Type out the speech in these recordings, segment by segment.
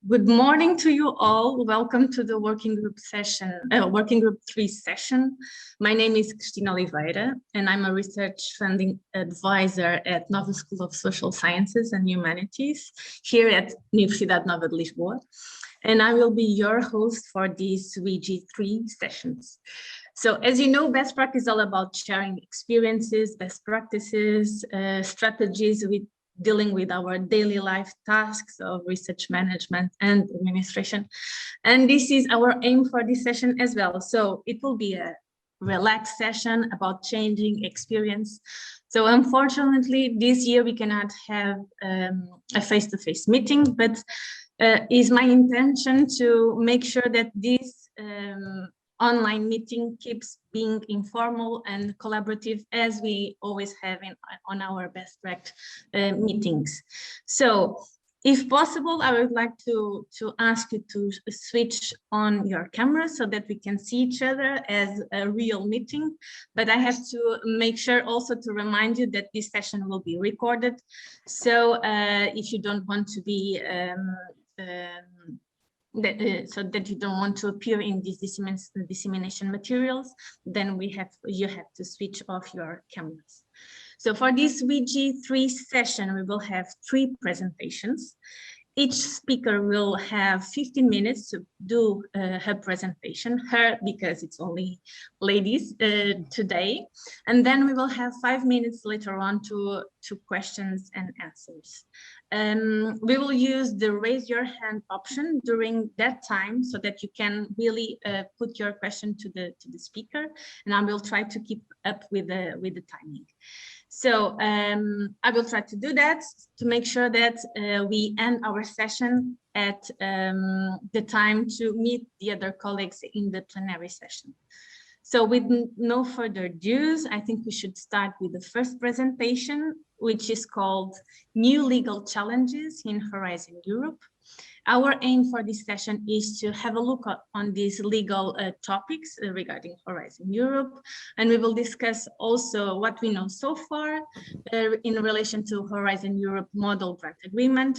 Good morning to you all. Welcome to the working group 3 session. My name is Cristina Oliveira, and I'm a research funding advisor at Nova School of Social Sciences and Humanities here at Universidade Nova de Lisboa. And I will be your host for these WG3 sessions. So as you know, BESTPRAC is all about sharing experiences, best practices, strategies with dealing with our daily life tasks of research management and administration. And this is our aim for this session as well. So it will be a relaxed session about changing experience. So unfortunately, this year we cannot have a face-to-face meeting, but is my intention to make sure that this online meeting keeps being informal and collaborative as we always have on our BESTPRAC meetings. So if possible, I would like to ask you to switch on your camera so that we can see each other as a real meeting. But I have to make sure also to remind you that this session will be recorded. So if you don't want to be so that you don't want to appear in these dissemination materials, then you have to switch off your cameras. So for this WG3 session, we will have 3 presentations. Each speaker will have 15 minutes to do her presentation, because it's only ladies today. And then we will have 5 minutes later on to questions and answers. We will use the raise your hand option during that time so that you can really put your question to the speaker, and I will try to keep up with the timing. So I will try to do that to make sure that we end our session at the time to meet the other colleagues in the plenary session. So with no further ado, I think we should start with the first presentation, which is called New Legal Challenges in Horizon Europe. Our aim for this session is to have a look on these legal topics regarding Horizon Europe, and we will discuss also what we know so far in relation to Horizon Europe Model Grant Agreement.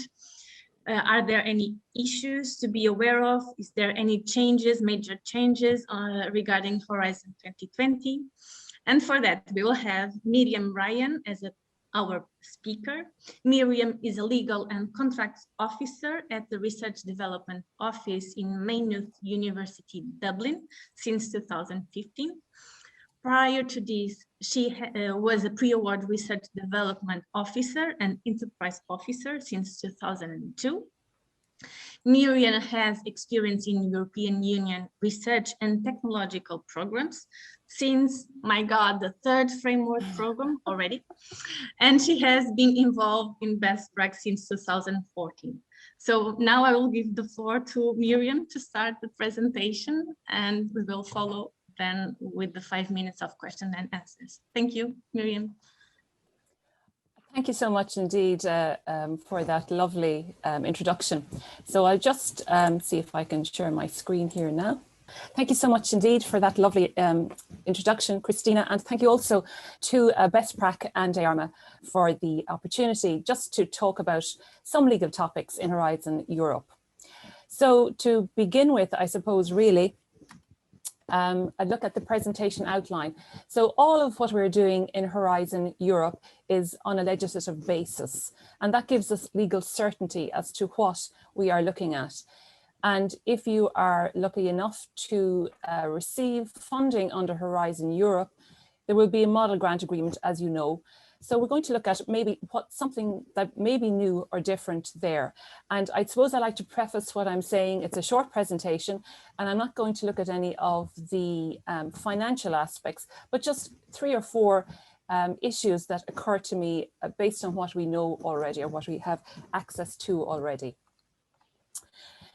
Are there any issues to be aware of? Is there any major changes regarding Horizon 2020? And for that, we will have Miriam Ryan as our speaker. Miriam is a legal and contracts officer at the Research Development Office in Maynooth University, Dublin, since 2015. Prior to this, she was a pre-award research development officer and enterprise officer since 2002. Miriam has experience in European Union research and technological programs since, my God, the 3rd framework program already. And she has been involved in BESTPRAC since 2014. So now I will give the floor to Miriam to start the presentation, and we will follow then with the 5 minutes of question and answers. Thank you, Miriam. Thank you so much indeed for that lovely introduction. So I'll just see if I can share my screen here now. Thank you so much indeed for that lovely introduction, Cristina, and thank you also to BESTPRAC and EARMA for the opportunity just to talk about some legal topics in Horizon Europe. So to begin with, I suppose really, I'd look at the presentation outline. So all of what we're doing in Horizon Europe is on a legislative basis, and that gives us legal certainty as to what we are looking at. And if you are lucky enough to receive funding under Horizon Europe, there will be a model grant agreement, as you know. So we're going to look at maybe something that may be new or different there. And I suppose I like to preface what I'm saying. It's a short presentation, and I'm not going to look at any of the financial aspects, but just 3 or 4 issues that occur to me based on what we know already or what we have access to already.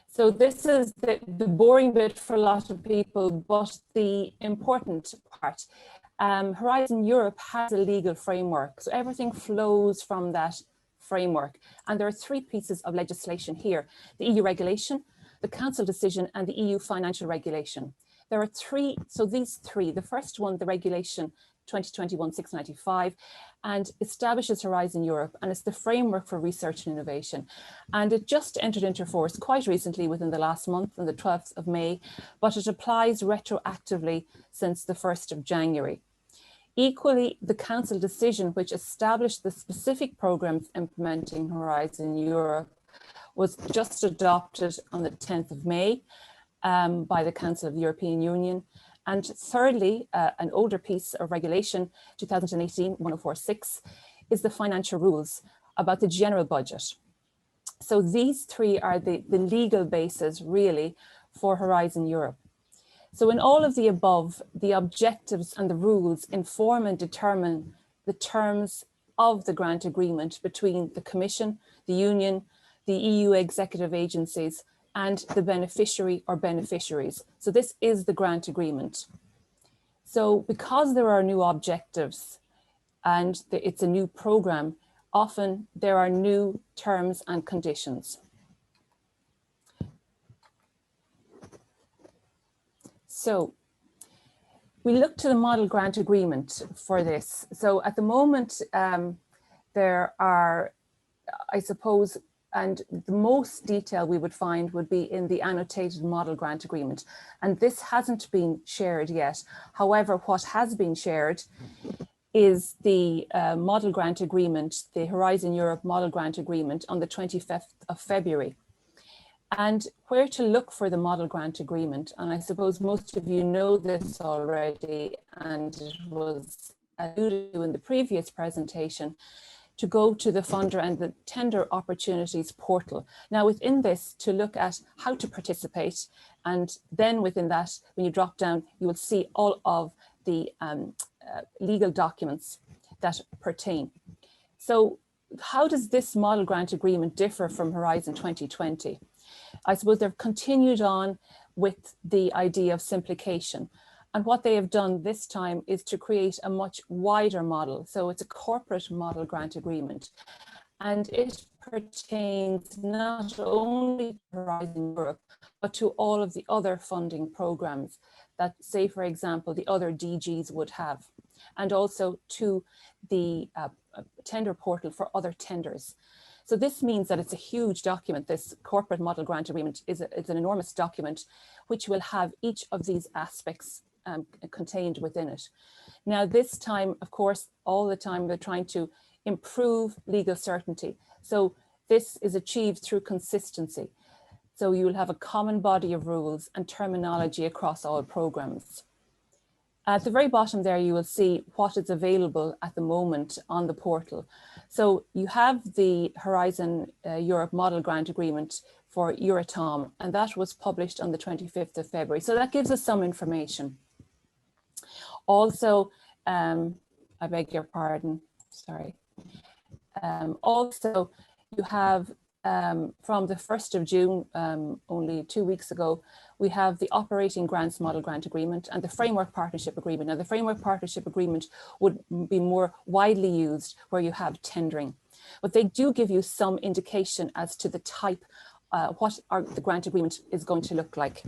So this is the boring bit for a lot of people, but the important part. Horizon Europe has a legal framework, so everything flows from that framework. And there are 3 pieces of legislation here: the EU regulation, the Council decision, and the EU financial regulation. There are 3, so these 3, the first one, the regulation, 2021-695, and establishes Horizon Europe, and it's the framework for research and innovation. And it just entered into force quite recently, within the last month, on the 12th of May, but it applies retroactively since the 1st of January. Equally, the Council decision, which established the specific programmes implementing Horizon Europe, was just adopted on the 10th of May by the Council of the European Union. And thirdly, an older piece of regulation, 2018-1046, is the financial rules about the general budget. So these three are the legal basis, really, for Horizon Europe. So in all of the above, the objectives and the rules inform and determine the terms of the grant agreement between the Commission, the Union, the EU executive agencies, and the beneficiary or beneficiaries. So this is the grant agreement. So because there are new objectives and it's a new program, often there are new terms and conditions. So we look to the model grant agreement for this. So at the moment, there are, I suppose, and the most detail we would find would be in the annotated model grant agreement. And this hasn't been shared yet. However, what has been shared is the model grant agreement, the Horizon Europe model grant agreement, on the 25th of February. And where to look for the model grant agreement, and I suppose most of you know this already, and it was alluded to in the previous presentation, to go to the funder and the tender opportunities portal. Now within this, to look at how to participate, and then within that, when you drop down, you will see all of the legal documents that pertain. So how does this model grant agreement differ from Horizon 2020? I suppose they've continued on with the idea of simplification. And what they have done this time is to create a much wider model. So it's a corporate model grant agreement. And it pertains not only to Horizon Europe, but to all of the other funding programs that, say, for example, the other DGs would have, and also to the tender portal for other tenders. So this means that it's a huge document. This corporate model grant agreement is an enormous document, which will have each of these aspects contained within it. Now this time, of course, all the time we're trying to improve legal certainty. So this is achieved through consistency. So you will have a common body of rules and terminology across all programs. At the very bottom there, you will see what is available at the moment on the portal. So you have the Horizon Europe Model Grant Agreement for Euratom, and that was published on the 25th of February. So that gives us some information. Also, I beg your pardon, sorry. Also, you have from the 1st of June, only 2 weeks ago, we have the Operating Grants Model Grant Agreement and the Framework Partnership Agreement. Now, the Framework Partnership Agreement would be more widely used where you have tendering, but they do give you some indication as to the type, what the grant agreement is going to look like.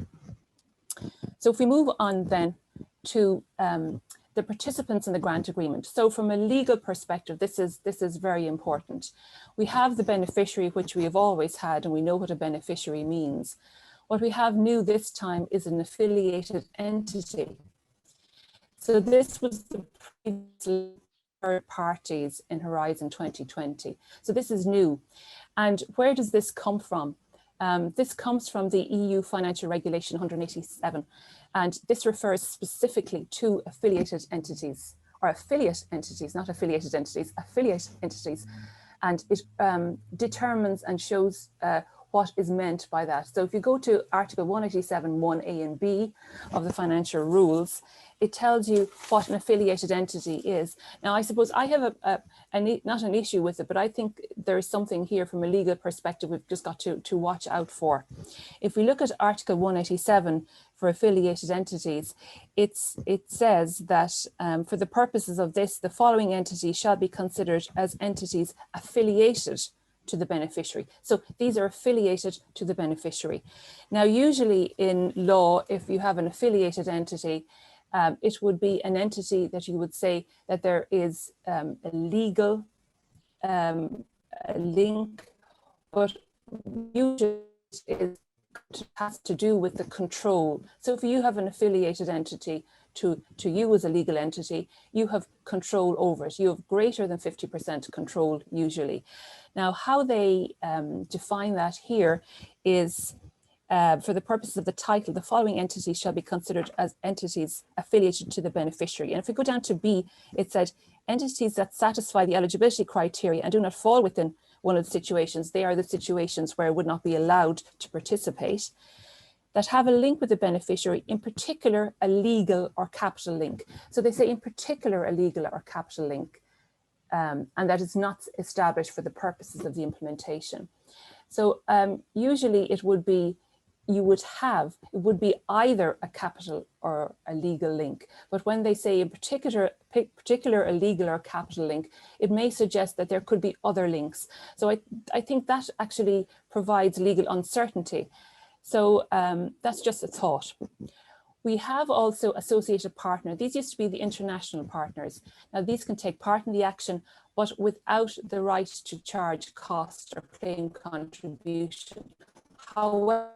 So if we move on then to the participants in the grant agreement. So from a legal perspective, this is very important. We have the beneficiary, which we have always had, and we know what a beneficiary means. What we have new this time is an affiliated entity. So this was the previous third parties in Horizon 2020. So this is new. And where does this come from? This comes from the EU Financial Regulation 187. And this refers specifically to affiliated entities, or affiliate entities, not affiliated entities, affiliate entities. And it determines and shows what is meant by that. So if you go to Article 187, 1A and B of the financial rules, it tells you what an affiliated entity is. Now, I suppose I have not an issue with it, but I think there is something here from a legal perspective we've just got to watch out for. If we look at Article 187 for affiliated entities, it says that for the purposes of this, the following entities shall be considered as entities affiliated to the beneficiary. So these are affiliated to the beneficiary. Now, usually in law, if you have an affiliated entity, it would be an entity that you would say that there is a legal link, but usually it has to do with the control. So if you have an affiliated entity to you as a legal entity, you have control over it. You have greater than 50% control usually. Now, how they define that here is for the purposes of the title, the following entities shall be considered as entities affiliated to the beneficiary. And if we go down to B, it said entities that satisfy the eligibility criteria and do not fall within one of the situations, they are the situations where it would not be allowed to participate, that have a link with the beneficiary, in particular a legal or capital link. So they say in particular a legal or capital link, and that is not established for the purposes of the implementation. So usually it would be, it would be either a capital or a legal link. But when they say in particular a legal or capital link, it may suggest that there could be other links. So I think that actually provides legal uncertainty. So that's just a thought. We have also associated partner. These used to be the international partners. Now these can take part in the action, but without the right to charge cost or claim contribution. However,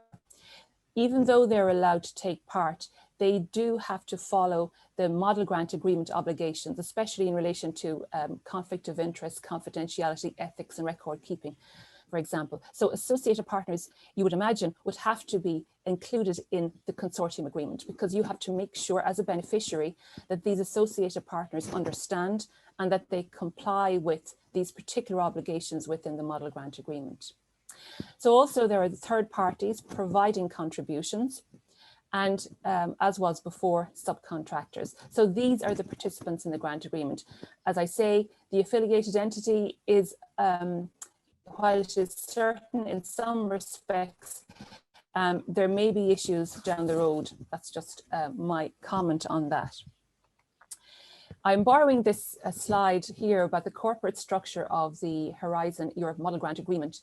even though they're allowed to take part, they do have to follow the model grant agreement obligations, especially in relation to conflict of interest, confidentiality, ethics, and record keeping, for example. So associated partners, you would imagine, would have to be included in the consortium agreement, because you have to make sure as a beneficiary that these associated partners understand and that they comply with these particular obligations within the model grant agreement. So also there are the third parties providing contributions, and as was before, subcontractors. So these are the participants in the grant agreement. As I say, the affiliated entity is, while it is certain in some respects, there may be issues down the road. That's just my comment on that. I'm borrowing this slide here about the corporate structure of the Horizon Europe Model Grant Agreement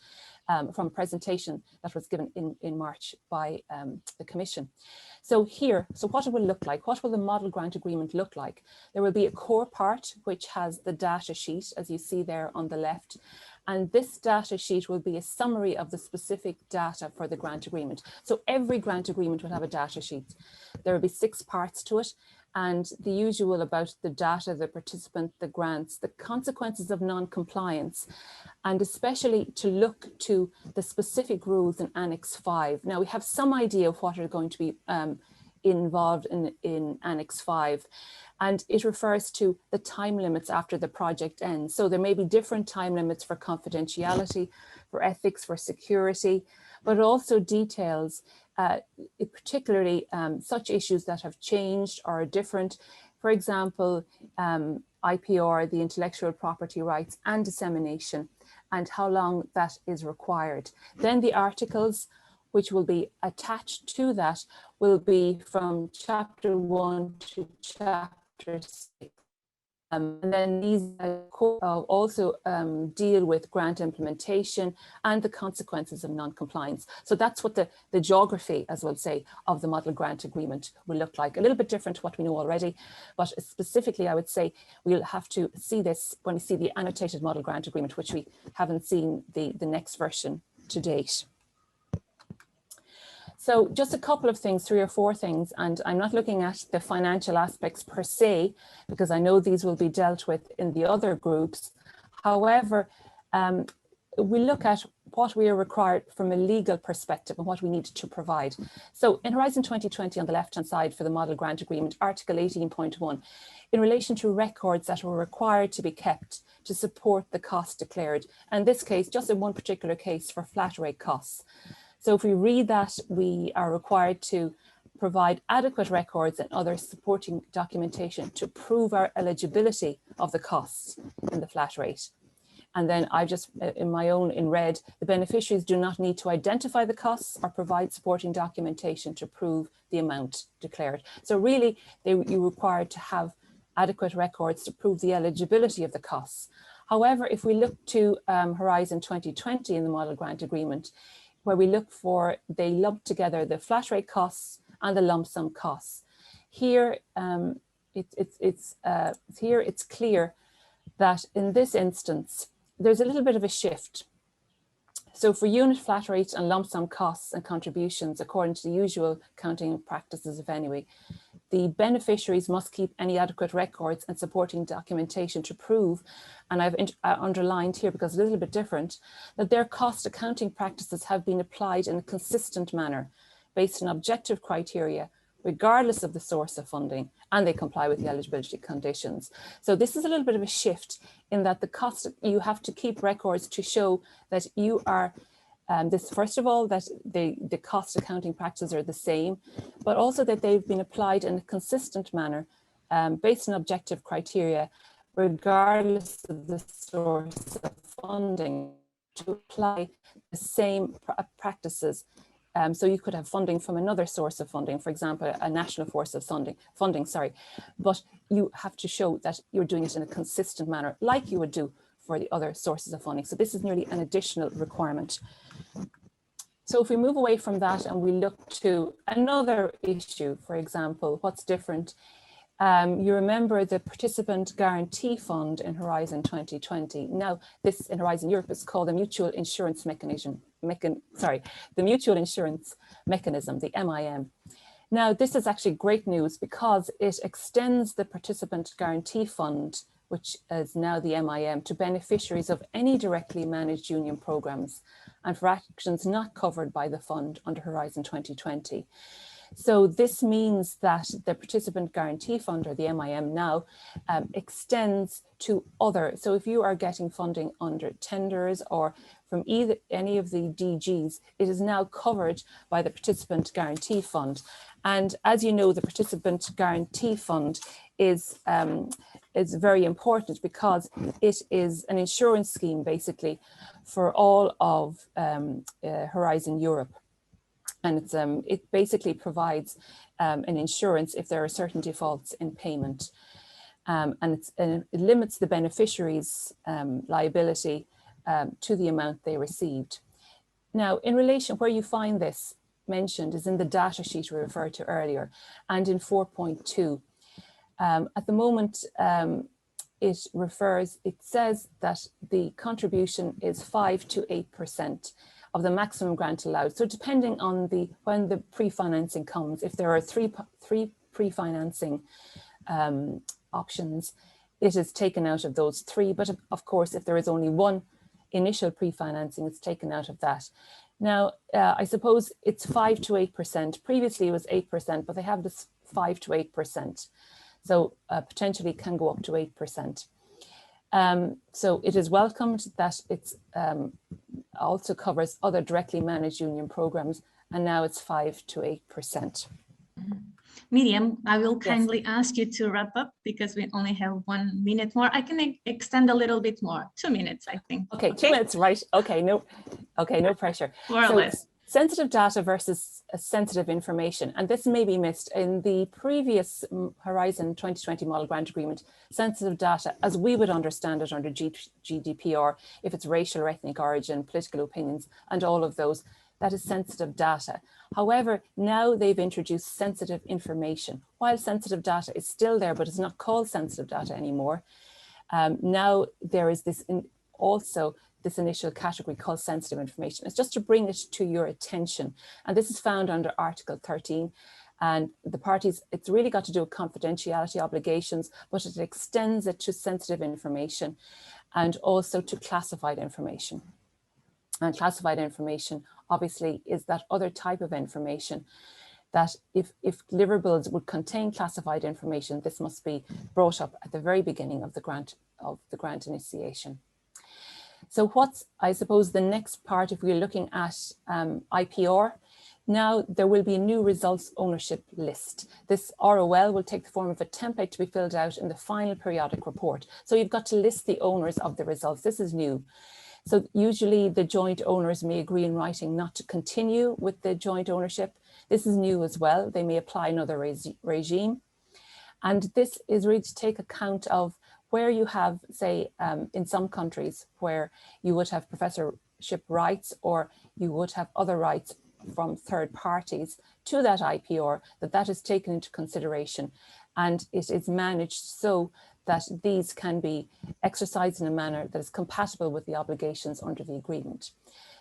from a presentation that was given in March by the Commission. So here, so what it will look like, what will the Model Grant Agreement look like? There will be a core part which has the data sheet, as you see there on the left. And this data sheet will be a summary of the specific data for the grant agreement. So every grant agreement will have a data sheet. There will be 6 parts to it, and the usual about the data, the participant, the grants, the consequences of non-compliance, and especially to look to the specific rules in Annex 5. Now we have some idea of what are going to be involved in Annex 5. And it refers to the time limits after the project ends. So there may be different time limits for confidentiality, for ethics, for security, but also details, particularly such issues that have changed or are different. For example, IPR, the intellectual property rights, and dissemination, and how long that is required. Then the articles which will be attached to that will be from chapter 1 to chapter 6. And then these also deal with grant implementation and the consequences of non-compliance. So that's what the geography, as we'll say, of the model grant agreement will look like. A little bit different to what we know already, but specifically I would say we'll have to see this when we see the annotated model grant agreement, which we haven't seen the next version to date. So just a couple of things, 3 or 4 things, and I'm not looking at the financial aspects per se, because I know these will be dealt with in the other groups. However, we look at what we are required from a legal perspective and what we need to provide. So in Horizon 2020 on the left-hand side for the Model Grant Agreement, Article 18.1, in relation to records that were required to be kept to support the cost declared, and in this case, just in one particular case for flat rate costs. So if we read that, we are required to provide adequate records and other supporting documentation to prove our eligibility of the costs in the flat rate. And then I just, in red, the beneficiaries do not need to identify the costs or provide supporting documentation to prove the amount declared. So really, you're required to have adequate records to prove the eligibility of the costs. However, if we look to Horizon 2020 in the Model Grant Agreement, where we look for, they lump together the flat rate costs and the lump sum costs. here here it's clear that in this instance, there's a little bit of a shift. So for unit flat rates and lump sum costs and contributions, according to the usual accounting practices of anyway, the beneficiaries must keep any adequate records and supporting documentation to prove, and I've underlined here because it's a little bit different, that their cost accounting practices have been applied in a consistent manner based on objective criteria, regardless of the source of funding, and they comply with the eligibility conditions. So this is a little bit of a shift in that the cost, you have to keep records to show that you are, first of all, that the cost accounting practices are the same, but also that they've been applied in a consistent manner based on objective criteria, regardless of the source of funding, to apply the same practices. So you could have funding from another source of funding, for example, a national source of funding, but you have to show that you're doing it in a consistent manner, like you would do for the other sources of funding. So this is nearly an additional requirement. So if we move away from that and we look to another issue, for example, what's different? You remember the Participant Guarantee Fund in Horizon 2020. Now, this in Horizon Europe is called the Mutual Insurance Mechanism, the Mutual Insurance Mechanism, the MIM. Now, this is actually great news because it extends the Participant Guarantee Fund, which is now the MIM, to beneficiaries of any directly managed union programs and for actions not covered by the fund under Horizon 2020. So this means that the Participant Guarantee Fund, or the MIM now, extends to other. So if you are getting funding under tenders or from any of the DGs, it is now covered by the Participant Guarantee Fund. And as you know, the Participant Guarantee Fund is very important because it is an insurance scheme basically for all of Horizon Europe. And it basically provides an insurance if there are certain defaults in payment. And it limits the beneficiary's liability to the amount they received. Now, in relation, where you find this mentioned is in the data sheet we referred to earlier and in 4.2. At the moment, it says that the contribution is 5 to 8% of the maximum grant allowed. So depending on when the pre-financing comes, if there are three pre-financing options, it is taken out of those three. But of course, if there is only one initial pre-financing, it's taken out of that. Now, I suppose it's 5 to 8%. Previously it was 8%, but they have this 5 to 8%. So potentially can go up to 8%. So it is welcomed that it's also covers other directly managed union programs, and now it's 5 to 8%. Miriam, I will kindly ask you to wrap up because we only have 1 minute more. I can extend a little bit more, 2 minutes, I think. Okay, 2 minutes, right? Okay, no pressure. More or less. Sensitive data versus sensitive information, and this may be missed in the previous Horizon 2020 Model Grant Agreement. Sensitive data, as we would understand it under GDPR, if it's racial or ethnic origin, political opinions, and all of those, that is sensitive data. However, now they've introduced sensitive information. While sensitive data is still there, but it's not called sensitive data anymore. Now there is this this initial category called sensitive information. It's just to bring it to your attention. And this is found under Article 13. And the parties, it's really got to do with confidentiality obligations, but it extends it to sensitive information and also to classified information. And classified information, obviously, is that other type of information that if deliverables would contain classified information, this must be brought up at the very beginning of the grant initiation. So what's, I suppose, the next part, if we're looking at IPR, now there will be a new results ownership list. This ROL will take the form of a template to be filled out in the final periodic report. So you've got to list the owners of the results. This is new. So usually the joint owners may agree in writing not to continue with the joint ownership. This is new as well. They may apply another regime. And this is really to take account of where you have, say, in some countries where you would have professorship rights or you would have other rights from third parties to that IPR, that is taken into consideration, and it is managed so that these can be exercised in a manner that is compatible with the obligations under the agreement.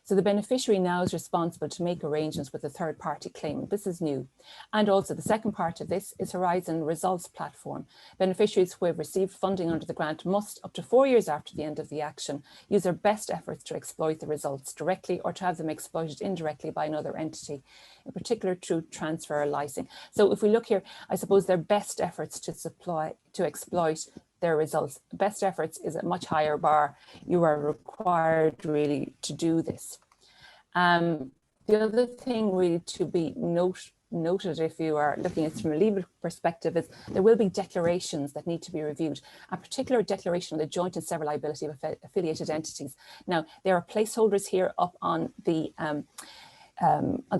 So the beneficiary now is responsible to make arrangements with the third party claimant. This is new. And also the second part of this is Horizon Results Platform. Beneficiaries who have received funding under the grant must, up to 4 years after the end of the action, use their best efforts to exploit the results directly or to have them exploited indirectly by another entity, in particular through transfer or licensing. So if we look here, I suppose their best efforts to exploit their results. Best efforts is a much higher bar. You are required really to do this. The other thing really to be noted if you are looking at it from a legal perspective is there will be declarations that need to be reviewed, a particular declaration of the joint and several liability of affiliated entities. Now, there are placeholders here up on the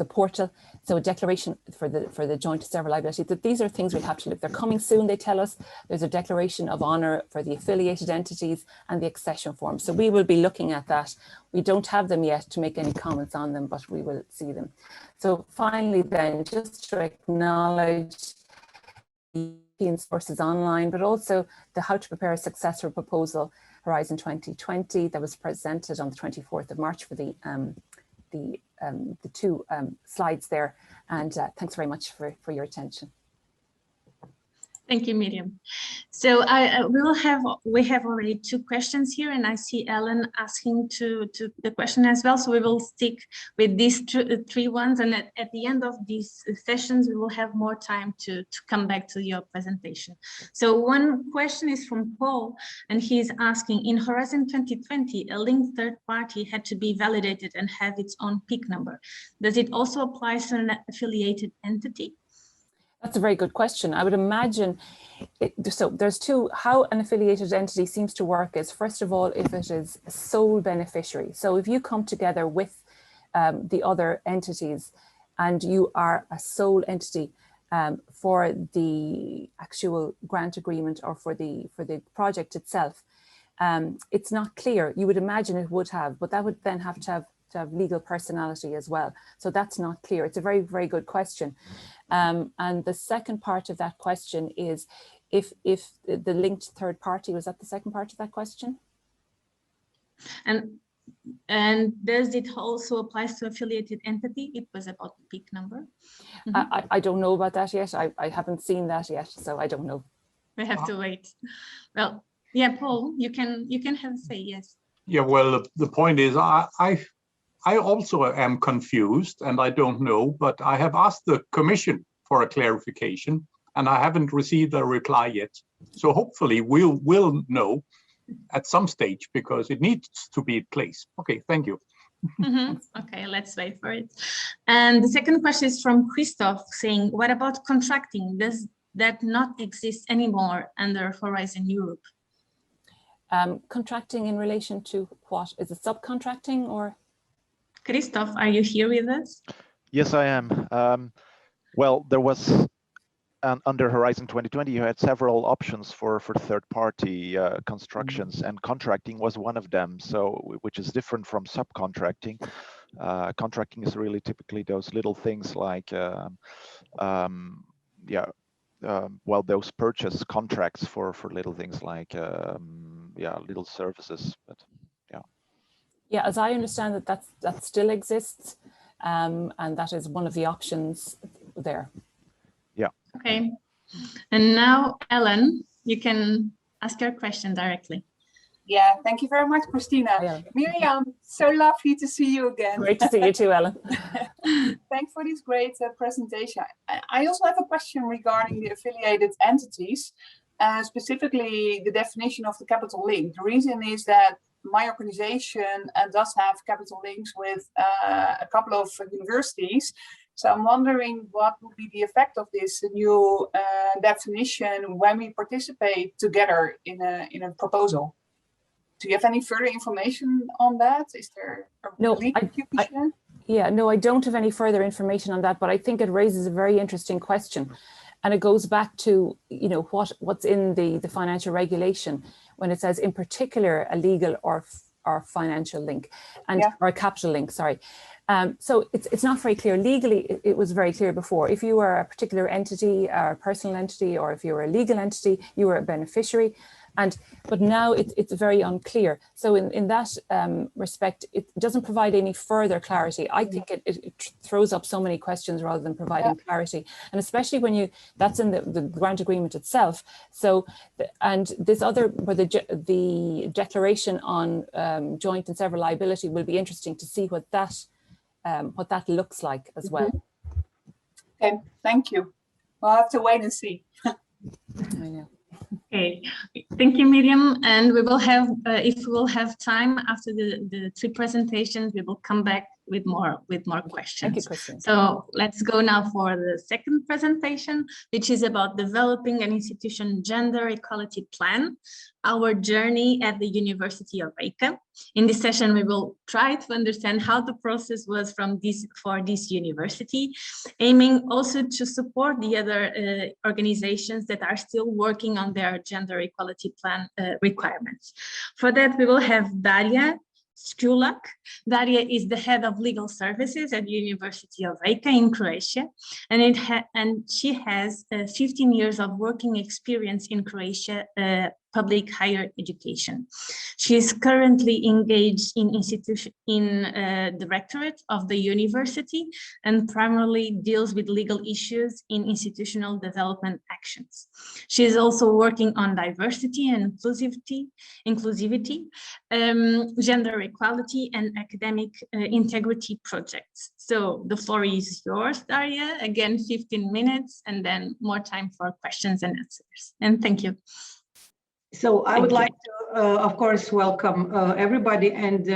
portal, so a declaration for the joint and several liability. That these are things we'll have to look. They're coming soon, they tell us. There's a declaration of honour for the affiliated entities and the accession form. So we will be looking at that. We don't have them yet to make any comments on them, but we will see them. So finally then, just to acknowledge the sources online, but also the How to Prepare a Successor Proposal Horizon 2020 that was presented on the 24th of March for the two slides there, and thanks very much for your attention. Thank you, Miriam. So we have already 2 questions here, and I see Ellen asking to the question as well. So we will stick with these 3 ones, and at the end of these sessions, we will have more time to come back to your presentation. So one question is from Paul, and he's asking, in Horizon 2020, a linked third party had to be validated and have its own PIC number. Does it also apply to an affiliated entity? That's a very good question. I would imagine, so there's 2, how an affiliated entity seems to work is, first of all, if it is a sole beneficiary. So if you come together with the other entities and you are a sole entity for the actual grant agreement or for the project itself, it's not clear. You would imagine it would have, but that would then have to have legal personality as well. So that's not clear. It's a very, very good question. And the second part of that question is if the linked third party, was that the second part of that question? And does it also apply to affiliated entity? It was about the PIC number. Mm-hmm. I don't know about that yet. I haven't seen that yet, so I don't know. We have to wait. Well, yeah, Paul, you can have a say, yes. Yeah, well, the point is I also am confused and I don't know, but I have asked the Commission for a clarification and I haven't received a reply yet. So hopefully we'll know at some stage because it needs to be in place. Okay, thank you. Mm-hmm. Okay, let's wait for it. And the second question is from Christoph saying, what about contracting? Does that not exist anymore under Horizon Europe? Contracting in relation to what? Is it subcontracting or? Christoph, are you here with us? Yes, I am. Well, there was under Horizon 2020, you had several options for third-party constructions, and contracting was one of them. So, which is different from subcontracting. Contracting is really typically those little things like, well, those purchase contracts for little things like, little services, but. Yeah, as I understand it, that still exists, and that is one of the options there. Yeah. Okay. And now, Ellen, you can ask your question directly. Yeah, thank you very much, Christina. Yeah. Miriam, so lovely to see you again. Great to see you too, Ellen. Thanks for this great presentation. I also have a question regarding the affiliated entities, specifically the definition of the capital link. The reason is that my organization does have capital links with a couple of universities. So I'm wondering what would be the effect of this new definition when we participate together in a proposal. Do you have any further information on that? Is there a link you can share? Yeah, no, I don't have any further information on that, but I think it raises a very interesting question. And it goes back to, you know, what's in the financial regulation when it says in particular a legal or or financial link, and Yeah. or a capital link, sorry. So it's not very clear. Legally, it was very clear before. If you were a particular entity, or a personal entity, or if you were a legal entity, you were a beneficiary. But now it's very unclear. So in that respect, it doesn't provide any further clarity. I think it throws up so many questions rather than providing clarity. And especially when that's in the grant agreement itself. So, and this other, where the declaration on joint and several liability will be interesting to see what that looks like as well. Okay, thank you. We'll have to wait and see. I know. Okay, thank you, Miriam. And we will have, if we will have time after the three presentations, we will come back with more questions. Thank you, Christine. So let's go now for the second presentation, which is about developing an institution gender equality plan, our journey at the University of Riga. In this session, we will try to understand how the process was for this university, aiming also to support the other organizations that are still working on their gender equality plan requirements. For that, we will have Daria Skulak. Daria is the head of legal services at the University of Riga in Croatia, and she has 15 years of working experience in Croatia public higher education. She is currently engaged in directorate of the university and primarily deals with legal issues in institutional development actions. She is also working on diversity and inclusivity, gender equality and academic integrity projects. So the floor is yours, Daria. Again, 15 minutes and then more time for questions and answers. And thank you. So I would like to, of course, welcome everybody and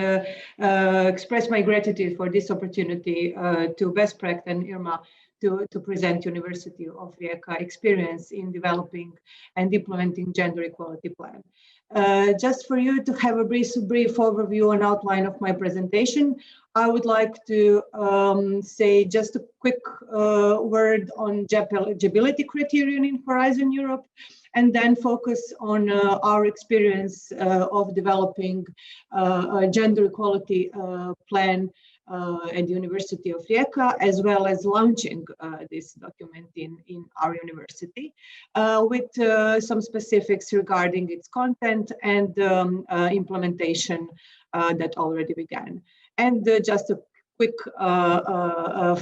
express my gratitude for this opportunity to BESTPRAC and EARMA to present University of Rijeka experience in developing and implementing gender equality plan. Just for you to have a brief overview and outline of my presentation, I would like to say just a quick word on JEP eligibility criterion in Horizon Europe, and then focus on our experience of developing a gender equality plan at the University of Rijeka, as well as launching this document in our university, with some specifics regarding its content and implementation that already began. And just a quick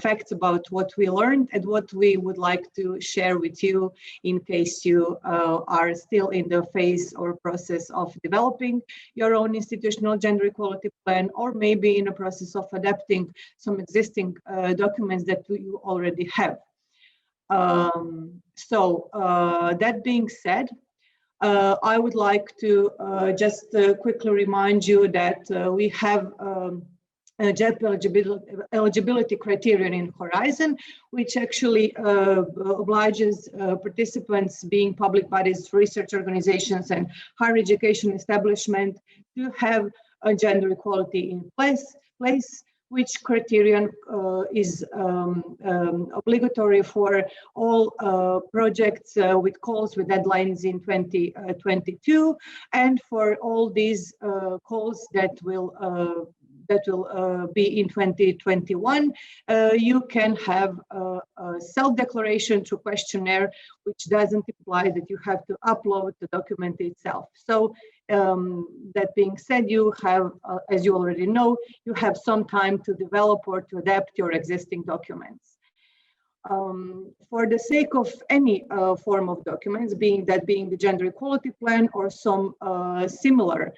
facts about what we learned and what we would like to share with you in case you are still in the phase or process of developing your own institutional gender equality plan, or maybe in a process of adapting some existing documents that you already have. That being said, I would like to just quickly remind you that we have JEP eligibility criterion in Horizon, which actually obliges participants, being public bodies, research organizations, and higher education establishment, to have a gender equality in place, which criterion is obligatory for all projects with calls with deadlines in 2022, and for all these calls that will be in 2021, you can have a self-declaration through questionnaire, which doesn't imply that you have to upload the document itself. So that being said, you have, as you already know, you have some time to develop or to adapt your existing documents. For the sake of any form of documents, being the gender equality plan or some similar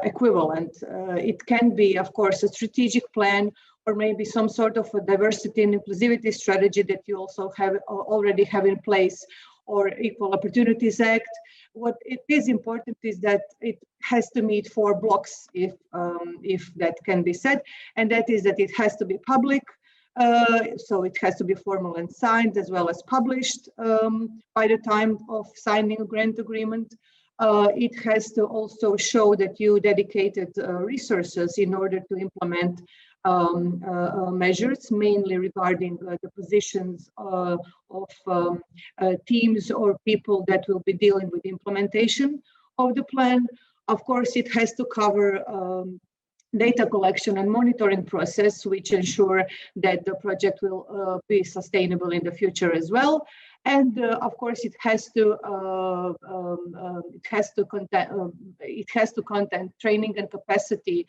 equivalent, it can be, of course, a strategic plan, or maybe some sort of a diversity and inclusivity strategy that you also already have in place, or Equal Opportunities Act. What it is important is that it has to meet 4 blocks, if that can be said, and that is that it has to be public. So it has to be formal and signed, as well as published by the time of signing a grant agreement. It has to also show that you dedicated resources in order to implement measures, mainly regarding the positions of teams or people that will be dealing with implementation of the plan. Of course, it has to cover data collection and monitoring process, which ensure that the project will be sustainable in the future as well. And of course, it has to contain training and capacity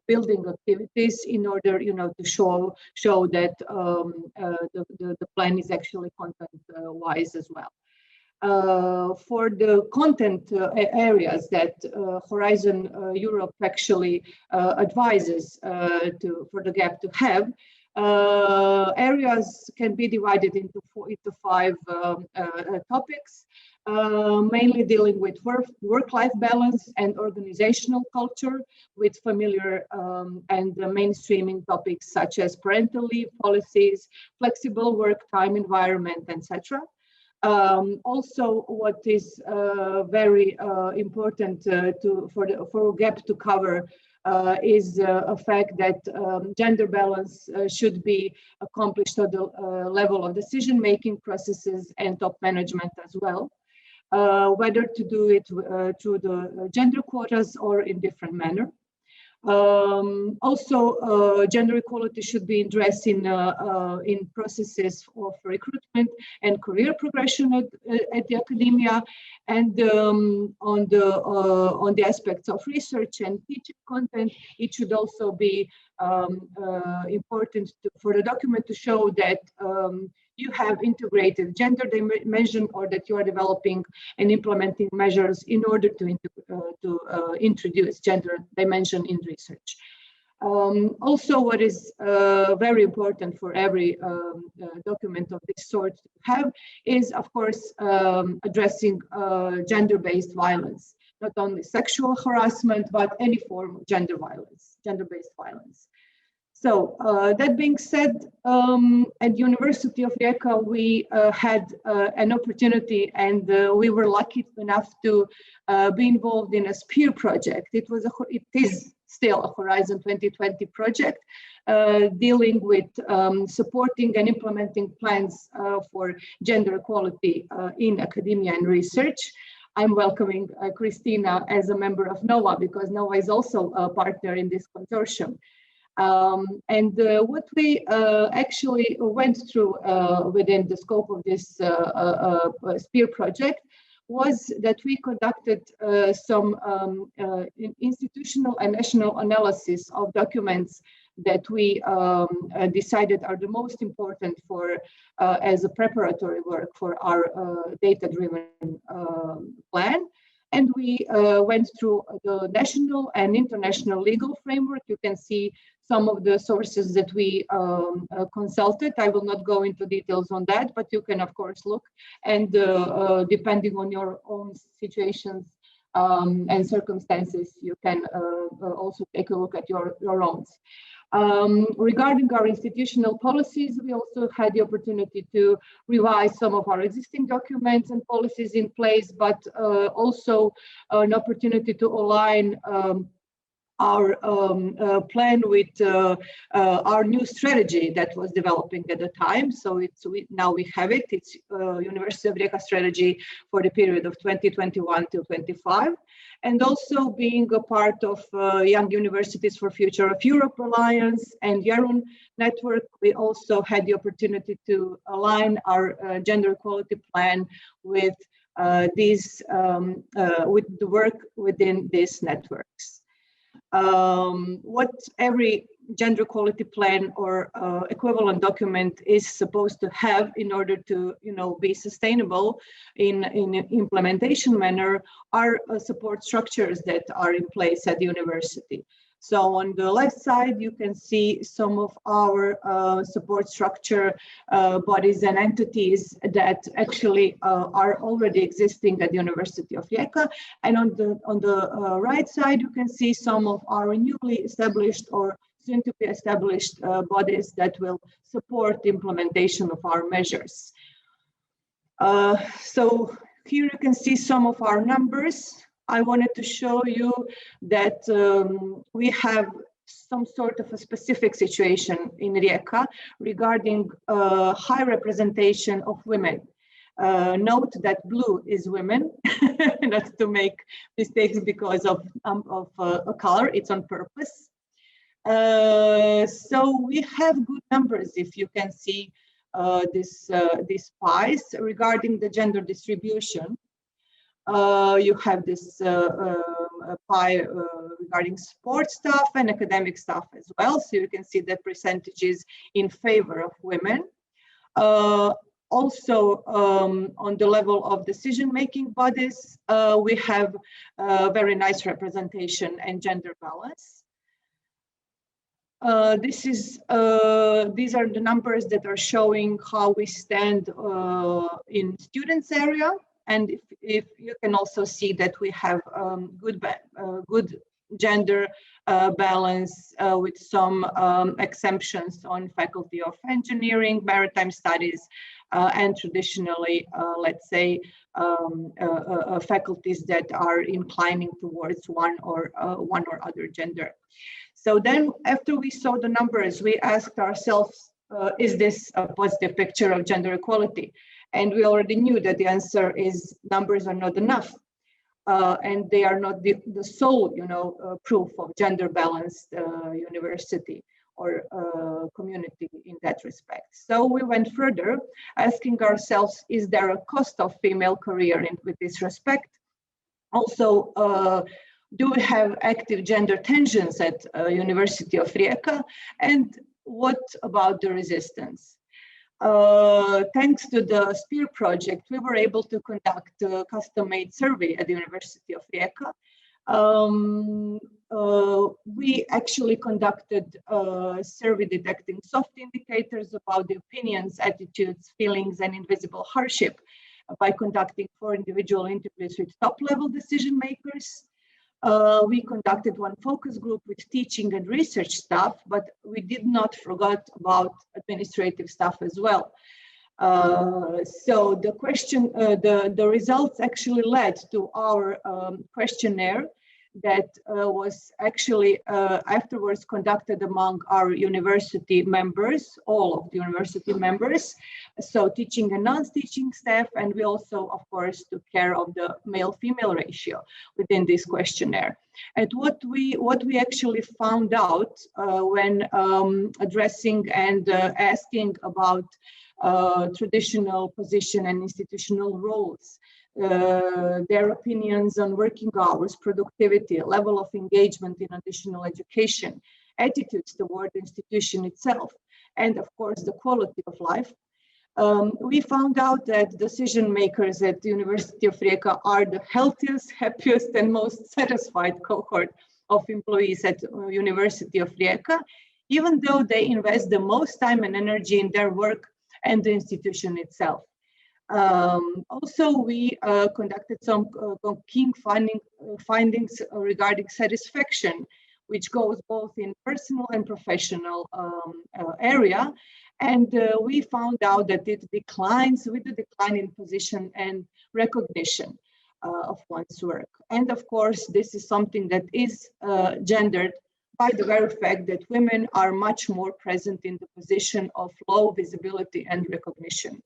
building activities in order, to show that the plan is actually content wise as well. For the content areas that Horizon Europe actually advises for the GAP to have, areas can be divided into five topics, mainly dealing with work-life balance and organizational culture, with familiar and mainstreaming topics such as parental leave policies, flexible work time environment, etc. Also, what is very important for GAP to cover is a fact that gender balance should be accomplished at the level of decision-making processes and top management as well, whether to do it through the gender quotas or in different manner. Also, gender equality should be addressed in processes of recruitment and career progression at the academia, and on the aspects of research and teaching content. It should also be important for the document to show that you have integrated gender dimension, or that you are developing and implementing measures in order to introduce gender dimension in research. Also, what is very important for every document of this sort to have is, of course, addressing gender-based violence, not only sexual harassment, but any form of gender violence, gender-based violence. So that being said, at the University of Rijeka, we had an opportunity, and we were lucky enough to be involved in a SPEAR project. It is still a Horizon 2020 project, dealing with supporting and implementing plans for gender equality in academia and research. I'm welcoming Christina as a member of NOAA, because NOAA is also a partner in this consortium. What we actually went through within the scope of this SPEAR project was that we conducted some institutional and national analysis of documents that we decided are the most important for as a preparatory work for our data-driven plan. And we went through the national and international legal framework. You can see some of the sources that we consulted. I will not go into details on that, but you can, of course, look. And depending on your own situations and circumstances, you can also take a look at your own. Regarding our institutional policies, we also had the opportunity to revise some of our existing documents and policies in place, but also an opportunity to align our plan with our new strategy that was developing at the time. So now we have it. It's University of Rijeka strategy for the period of 2021 to 25. And also being a part of Young Universities for Future of Europe Alliance and YERUN network, we also had the opportunity to align our gender equality plan with with the work within these networks. What every gender equality plan or equivalent document is supposed to have in order to, be sustainable in implementation manner are support structures that are in place at the university. So on the left side, you can see some of our support structure bodies and entities that actually are already existing at the University of Rijeka. And on the right side, you can see some of our newly established or soon to be established bodies that will support the implementation of our measures. So here you can see some of our numbers. I wanted to show you that we have some sort of a specific situation in Rijeka regarding high representation of women. Note that blue is women, not to make mistakes because of a color, it's on purpose. So we have good numbers, if you can see these pies regarding the gender distribution. You have this pie regarding sports stuff and academic stuff as well. So you can see the percentages in favor of women. Also, on the level of decision-making bodies, we have very nice representation and gender balance. These are the numbers that are showing how we stand in students area. And if you can also see that we have good gender balance with some exemptions on faculty of engineering, maritime studies, and traditionally, let's say, faculties that are inclining towards one or other gender. So then, after we saw the numbers, we asked ourselves, is this a positive picture of gender equality? And we already knew that the answer is numbers are not enough. And they are not the sole, proof of gender balanced university or community in that respect. So we went further, asking ourselves, is there a cost of female career with this respect? Also, do we have active gender tensions at University of Rijeka? And what about the resistance? Thanks to the SPEAR project, we were able to conduct a custom-made survey at the University of Rijeka. We actually conducted a survey detecting soft indicators about the opinions, attitudes, feelings, and invisible hardship by conducting 4 individual interviews with top-level decision makers. We conducted one focus group with teaching and research staff, but we did not forget about administrative staff as well. So the question, the results actually led to our questionnaire that was actually afterwards conducted among our university members, all of the university members, so teaching and non-teaching staff, and we also, of course, took care of the male-female ratio within this questionnaire. And what we actually found out when addressing and asking about traditional position and institutional roles, their opinions on working hours, productivity, level of engagement in additional education, attitudes toward the institution itself, and of course the quality of life. We found out that decision makers at the University of Rijeka are the healthiest, happiest, and most satisfied cohort of employees at University of Rijeka, even though they invest the most time and energy in their work and the institution itself. Also, we conducted some key findings regarding satisfaction, which goes both in personal and professional area. And we found out that it declines with the decline in position and recognition of one's work. And of course, this is something that is gendered by the very fact that women are much more present in the position of low visibility and recognition.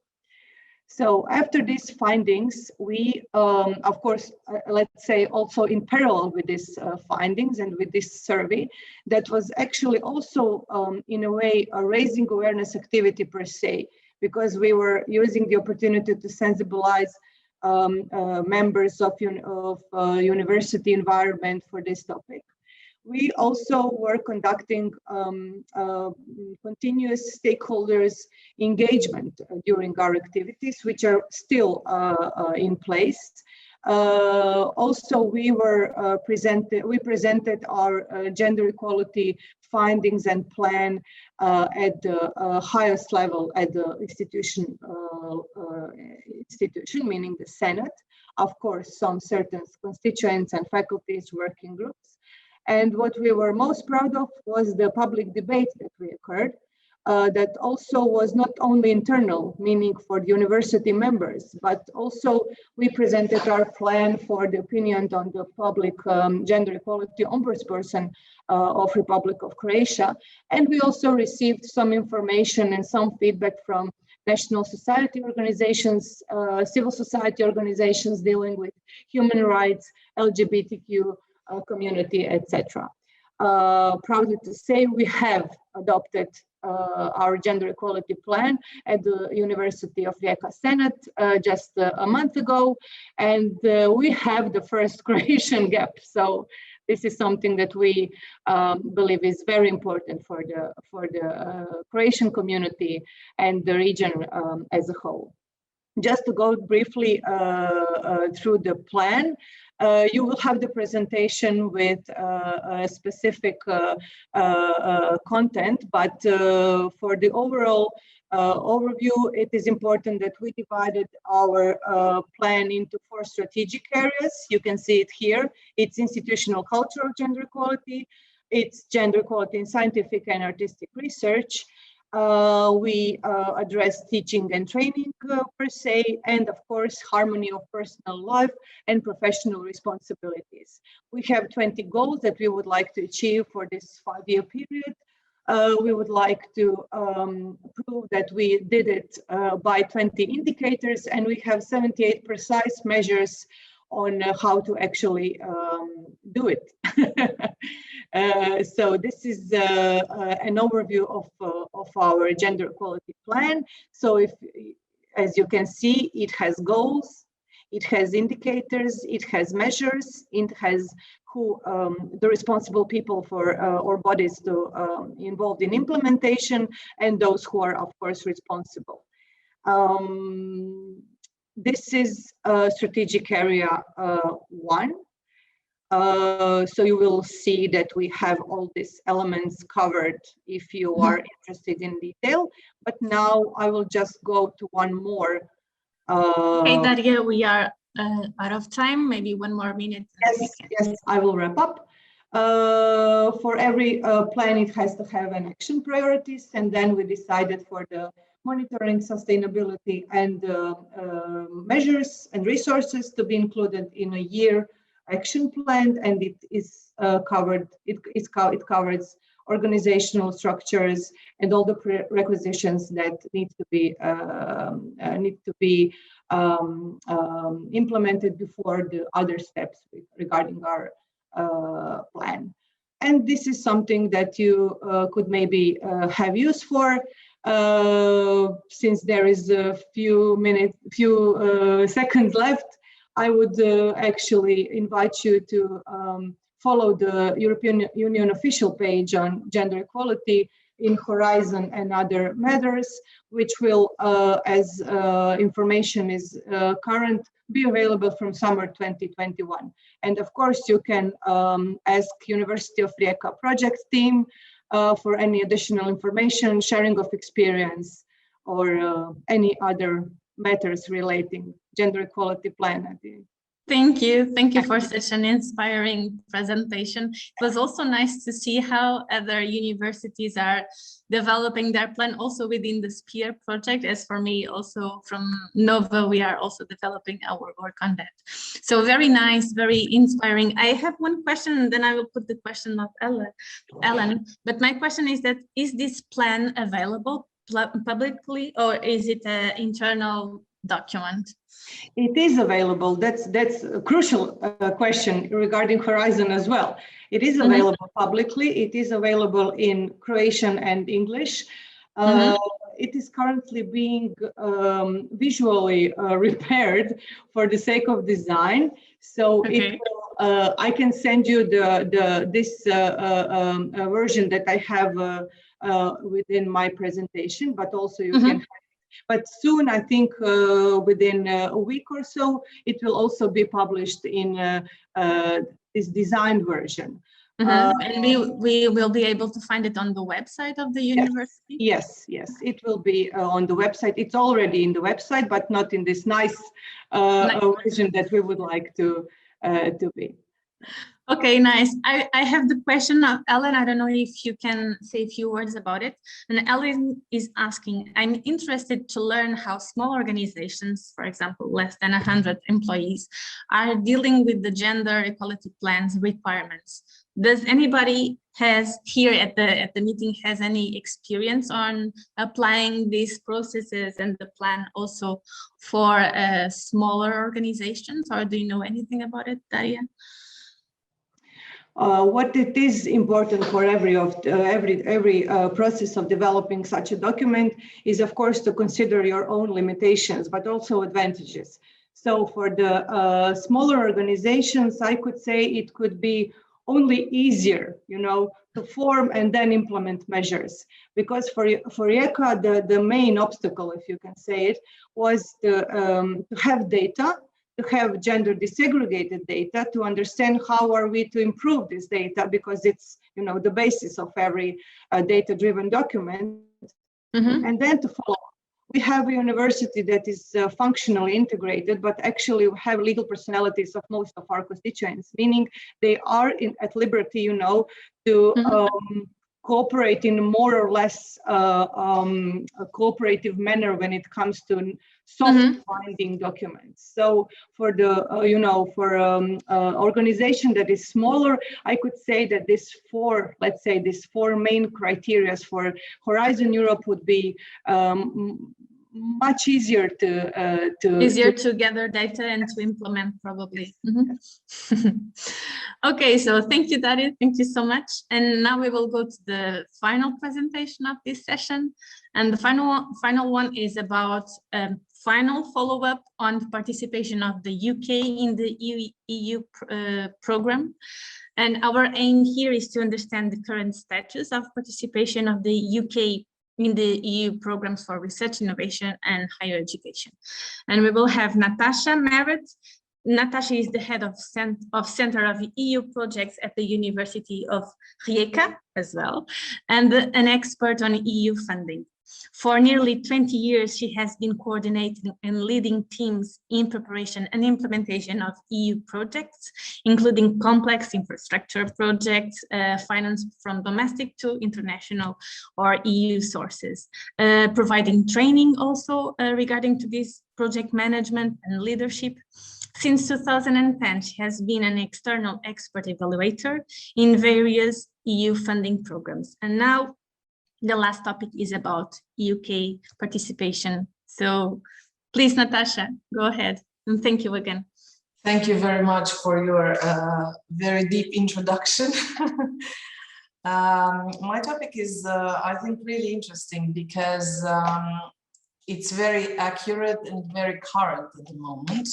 So after these findings, we, of course, let's say also in parallel with these findings and with this survey, that was actually also in a way a raising awareness activity per se, because we were using the opportunity to sensibilize members of university environment for this topic. We also were conducting continuous stakeholders engagement during our activities, which are still in place. Also, we presented our gender equality findings and plan at the highest level at the institution, meaning the Senate. Of course, some certain constituents and faculties working groups. And what we were most proud of was the public debate that occurred, that also was not only internal, meaning for the university members, but also we presented our plan for the opinion on the public gender equality ombudsperson of Republic of Croatia. And we also received some information and some feedback from national society organizations, civil society organizations dealing with human rights, LGBTQ community, etc. proudly to say we have adopted our gender equality plan at the University of Rijeka Senate just a month ago, and we have the first Croatian gap. So this is something that we believe is very important for the Croatian community and the region as a whole. Just to go briefly through the plan, you will have the presentation with a specific content, but for the overall overview, it is important that we divided our plan into 4 strategic areas. You can see it here. It's institutional culture of gender equality, it's gender equality in scientific and artistic research. We address teaching and training per se, and of course, harmony of personal life and professional responsibilities. We have 20 goals that we would like to achieve for this 5-year period. We would like to prove that we did it by 20 indicators, and we have 78 precise measures on how to actually do it. So this is an overview of our gender equality plan. So if, as you can see, it has goals, it has indicators, it has measures, it has who the responsible people for or bodies to involved in implementation, and those who are of course responsible. This is strategic area 1. So you will see that we have all these elements covered if you are interested in detail. But now I will just go to one more. Okay, Daria, we are out of time. Maybe 1 more minute. Yes, I will wrap up. For every plan, it has to have an action priorities, and then we decided for the monitoring sustainability and measures and resources to be included in a year action plan, and it is covered. It covers organizational structures and all the prerequisitions that need to be implemented before the other steps regarding our plan. And this is something that you could maybe have use for. Since there is a few seconds left, I would actually invite you to follow the European Union official page on gender equality in Horizon and other matters, which will, as information is current, be available from summer 2021. And of course, you can ask University of Rijeka project team for any additional information, sharing of experience, or any other matters relating gender equality plan. Thank you for such an inspiring presentation. It was also nice to see how other universities are developing their plan also within the SPEAR project. As for me, also from Nova, we are also developing our work on that. So very nice, very inspiring. I have one question, and then I will put the question of Ellen. But my question is that, is this plan available publicly, or is it an internal document? It is available. That's a crucial question regarding Horizon as well. It is available publicly. It is available in Croatian and English. It is currently being visually repaired for the sake of design. So it will, I can send you this version that I have within my presentation, but also you can. But soon, I think within a week or so, it will also be published in this designed version. And we will be able to find it on the website of the university? Yes, it will be on the website. It's already in the website, but not in this nice version that we would like to be. Okay, nice. I have the question of Ellen. I don't know if you can say a few words about it. And Ellen is asking, I'm interested to learn how small organizations, for example, less than 100 employees, are dealing with the gender equality plan's requirements. Does anybody here at the meeting has any experience on applying these processes and the plan also for smaller organizations, or do you know anything about it, Daria? what it is important for every process of developing such a document is, of course, to consider your own limitations, but also advantages. So for the smaller organizations, I could say it could be only easier, to form and then implement measures. Because for ECA, the main obstacle, if you can say it, was to have data, to have gender desegregated data, to understand how are we to improve this data, because it's the basis of every data-driven document, and then to follow. We have a university that is functionally integrated, but actually we have legal personalities of most of our constituents, meaning they are at liberty, to cooperate in a more or less a cooperative manner when it comes to soft binding documents. So for the, organization that is smaller, I could say that these four main criteria for Horizon Europe would be much easier to gather data and to implement, probably. Okay, so thank you, Daria. Thank you so much. And now we will go to the final presentation of this session. And the final one is about final follow-up on the participation of the UK in the EU program. And our aim here is to understand the current status of participation of the UK in the EU programs for research, innovation, and higher education. And we will have Natasha Merritt. Natasha is the head of Center of EU Projects at the University of Rijeka as well, and an expert on EU funding. For nearly 20 years, she has been coordinating and leading teams in preparation and implementation of EU projects, including complex infrastructure projects, financed from domestic to international or EU sources, providing training also regarding to this project management and leadership. Since 2010, she has been an external expert evaluator in various EU funding programs. And now the last topic is about UK participation. So please, Natasha, go ahead. And thank you again. Thank you very much for your very deep introduction. My topic is, I think, really interesting because it's very accurate and very current at the moment.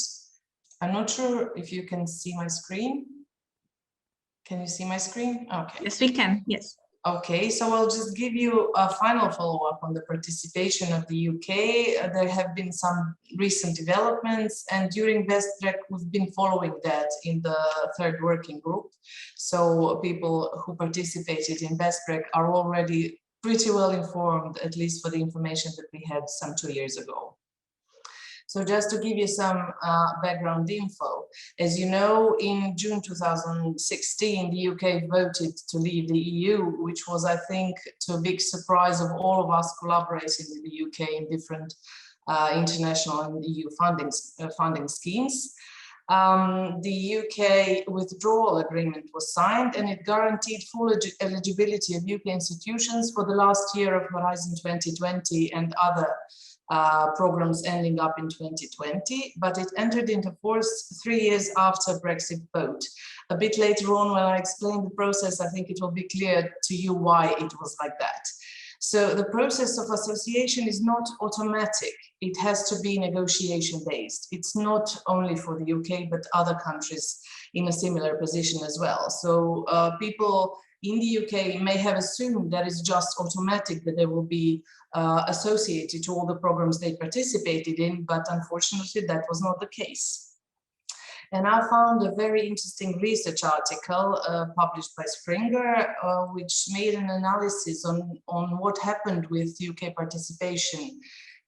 I'm not sure if you can see my screen. Can you see my screen? Okay. Yes, we can. Yes. Okay, so I'll just give you a final follow-up on the participation of the UK. There have been some recent developments, and during BESTPRAC, we've been following that in the third working group. So people who participated in BESTPRAC are already pretty well informed, at least for the information that we had some 2 years ago. So just to give you some background info, as you know, in June 2016, the UK voted to leave the EU, which was, I think, to a big surprise of all of us collaborating with the UK in different international and EU funding schemes. The UK withdrawal agreement was signed, and it guaranteed full eligibility of UK institutions for the last year of Horizon 2020 and other programs ending up in 2020, but it entered into force 3 years after Brexit vote. A bit later on, when I explain the process, I think it will be clear to you why it was like that. So the process of association is not automatic. It has to be negotiation based. It's not only for the UK, but other countries in a similar position as well. So people in the UK may have assumed that it's just automatic, that they will be associated to all the programs they participated in, but unfortunately that was not the case. And I found a very interesting research article published by Springer, which made an analysis on what happened with UK participation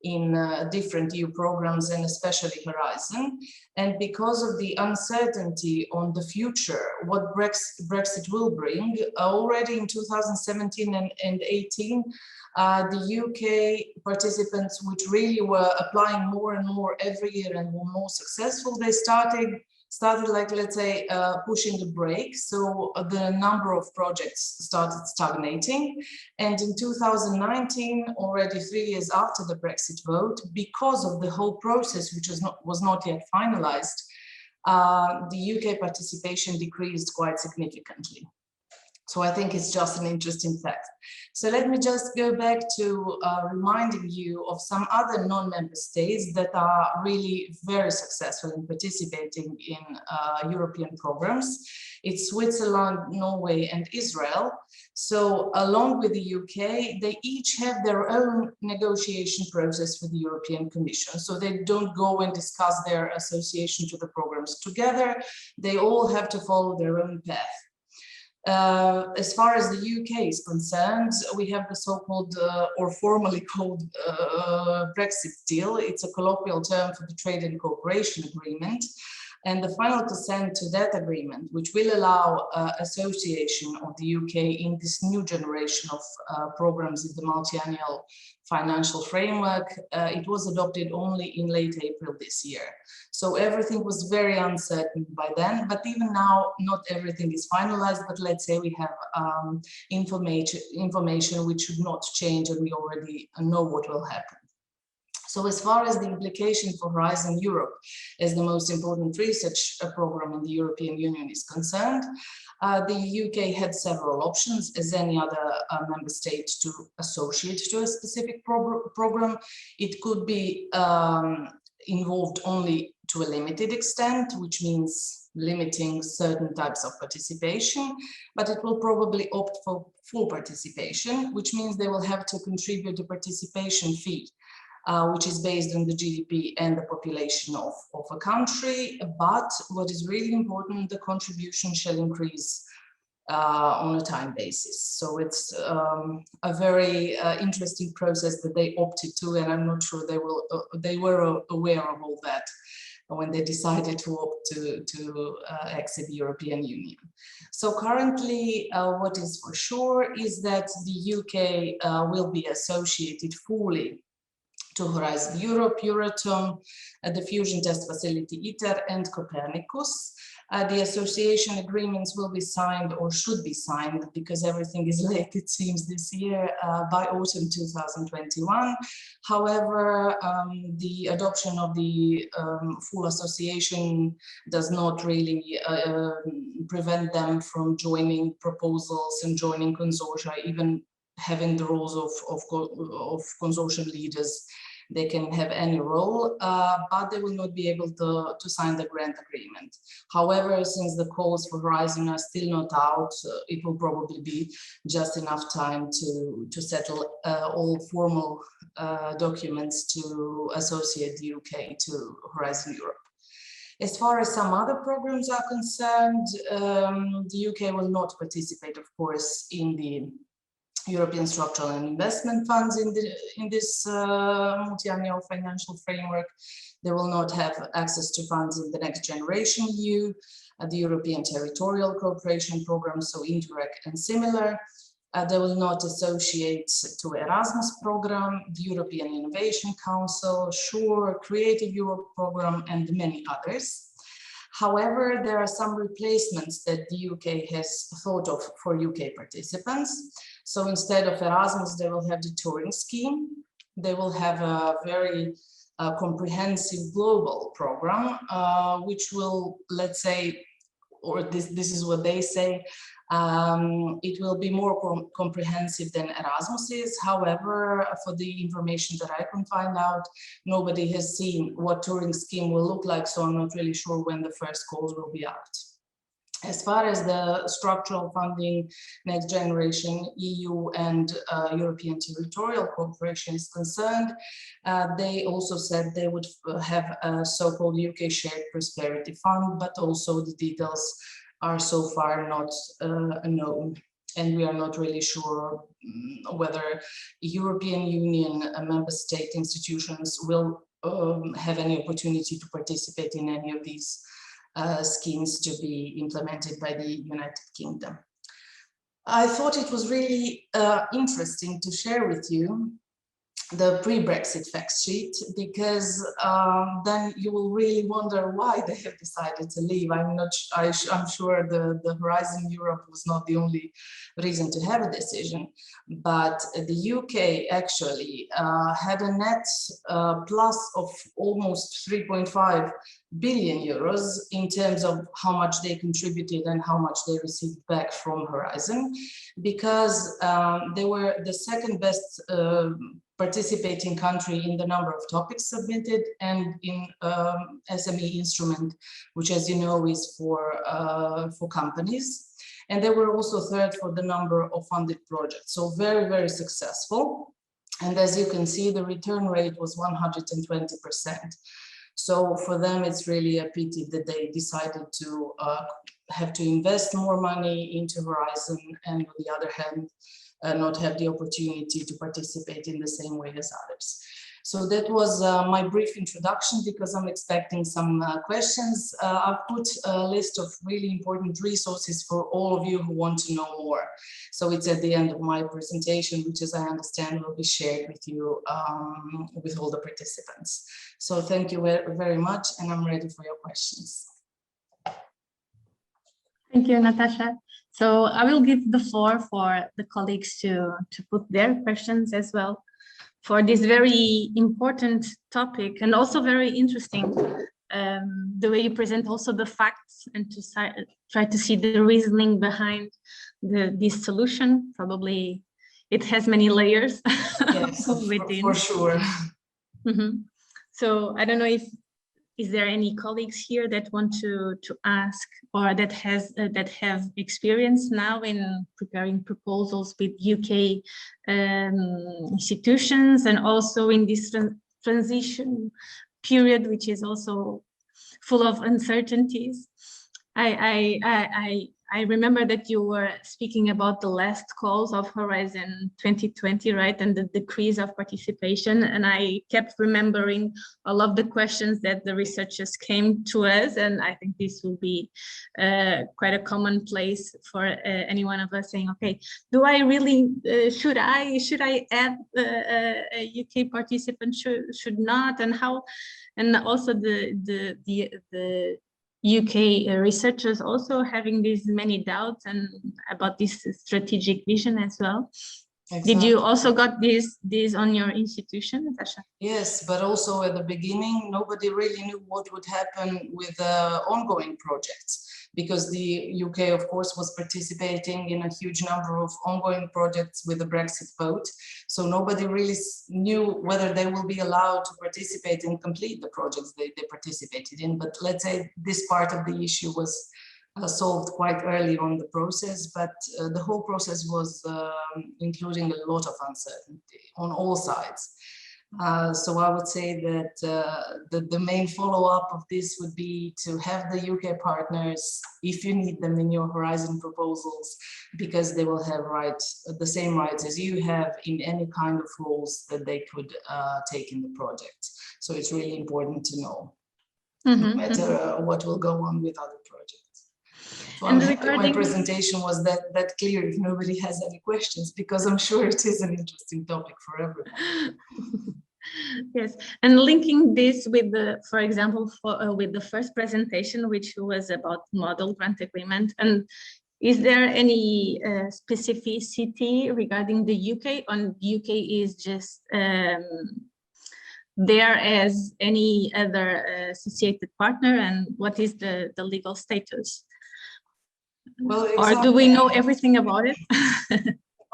in different EU programs and especially Horizon. And because of the uncertainty on the future, what Brexit will bring, already in 2017 and 18, the UK participants, which really were applying more and more every year and were more successful, they started like, let's say, pushing the brake. So the number of projects started stagnating. And in 2019, already 3 years after the Brexit vote, because of the whole process, which was not yet finalized, the UK participation decreased quite significantly. So I think it's just an interesting fact. So let me just go back to reminding you of some other non-member states that are really very successful in participating in European programs. It's Switzerland, Norway, and Israel. So along with the UK, they each have their own negotiation process with the European Commission. So they don't go and discuss their association to the programs together. They all have to follow their own path. As far as the UK is concerned, we have the so-called, or formally called, Brexit deal. It's a colloquial term for the Trade and Cooperation Agreement. And the final consent to that agreement, which will allow association of the UK in this new generation of programs in the multi-annual financial framework, it was adopted only in late April this year. So everything was very uncertain by then, but even now, not everything is finalized, but let's say we have information which should not change, and we already know what will happen. So as far as the implication for Horizon Europe as the most important research program in the European Union is concerned, the UK had several options, as any other member state, to associate to a specific program. It could be involved only to a limited extent, which means limiting certain types of participation, but it will probably opt for full participation, which means they will have to contribute a participation fee, which is based on the GDP and the population of a country. But what is really important, the contribution shall increase on a time basis. So it's a very interesting process that they opted to, and I'm not sure they were aware of all that when they decided to opt to exit the European Union. So currently, what is for sure is that the UK will be associated fully to Horizon Europe, Euratom, the Fusion Test Facility ITER, and Copernicus. The association agreements will be signed, or should be signed, because everything is late, it seems, this year, by autumn 2021. However, the adoption of the full association does not really prevent them from joining proposals and joining consortia, even having the roles of consortium leaders. They can have any role, but they will not be able to sign the grant agreement. However, since the calls for Horizon are still not out, it will probably be just enough time to settle all formal documents to associate the UK to Horizon Europe. As far as some other programs are concerned, the UK will not participate, of course, in the European structural and investment funds in this multi-annual financial framework. They will not have access to funds in the Next Generation EU, the European Territorial Cooperation Program, so Interreg and similar. They will not associate to Erasmus program, the European Innovation Council, SURE, Creative Europe program, and many others. However, there are some replacements that the UK has thought of for UK participants. So instead of Erasmus, they will have the Turing scheme. They will have a very comprehensive global program, which will, let's say, or this is what they say, it will be more comprehensive than Erasmus is. However, for the information that I can find out, nobody has seen what Turing scheme will look like, so I'm not really sure when the first calls will be out. As far as the structural funding, Next Generation EU and European Territorial Cooperation is concerned, they also said they would have a so-called UK Shared Prosperity Fund, but also the details are so far not known. And we are not really sure whether European Union member state institutions will have any opportunity to participate in any of these schemes to be implemented by the United Kingdom. I thought it was really interesting to share with you the pre-Brexit fact sheet, because then you will really wonder why they have decided to leave. I'm sure the Horizon Europe was not the only reason to have a decision, but the UK actually had a net plus of almost 3.5 billion euros in terms of how much they contributed and how much they received back from Horizon, because they were the second best participating country in the number of topics submitted and in SME instrument, which, as you know, is for companies. And they were also third for the number of funded projects. So very, very successful. And as you can see, the return rate was 120%. So for them, it's really a pity that they decided to have to invest more money into Horizon, and on the other hand, not have the opportunity to participate in the same way as others. So that was my brief introduction, because I'm expecting some questions. I've put a list of really important resources for all of you who want to know more. So it's at the end of my presentation, which, as I understand, will be shared with you, with all the participants. So thank you very much, and I'm ready for your questions. Thank you, Natasha. So I will give the floor for the colleagues to put their questions as well for this very important topic, and also very interesting, the way you present also the facts and to try to see the reasoning behind this solution. Probably it has many layers. Yes, for sure. Mm-hmm. So I don't know if is there any colleagues here that want to ask, or that have experience now in preparing proposals with UK institutions, and also in this transition period, which is also full of uncertainties. I remember that you were speaking about the last calls of Horizon 2020, right, and the decrease of participation. And I kept remembering all of the questions that the researchers came to us, and I think this will be quite a common place for any one of us saying, okay, do I really should I add a UK participant? Should not, and how? And also the UK researchers also having these many doubts and about this strategic vision as well. Exactly. Did you also got this on your institution, Natasha? Yes, but also at the beginning, nobody really knew what would happen with ongoing projects, because the UK, of course, was participating in a huge number of ongoing projects with the Brexit vote. So nobody really knew whether they will be allowed to participate and complete the projects they participated in. But let's say this part of the issue was solved quite early on the process, but the whole process was including a lot of uncertainty on all sides. So I would say that the main follow-up of this would be to have the UK partners, if you need them in your Horizon proposals, because they will have the same rights as you have in any kind of roles that they could take in the project. So it's really important to know, no matter what will go on with other projects. So my presentation was that clear if nobody has any questions, because I'm sure it is an interesting topic for everyone. Yes, and linking this with for example, with the first presentation, which was about model grant agreement, and is there any specificity regarding the UK? On UK is just there as any other associated partner, and what is the legal status? Well, exactly. Or do we know everything about it?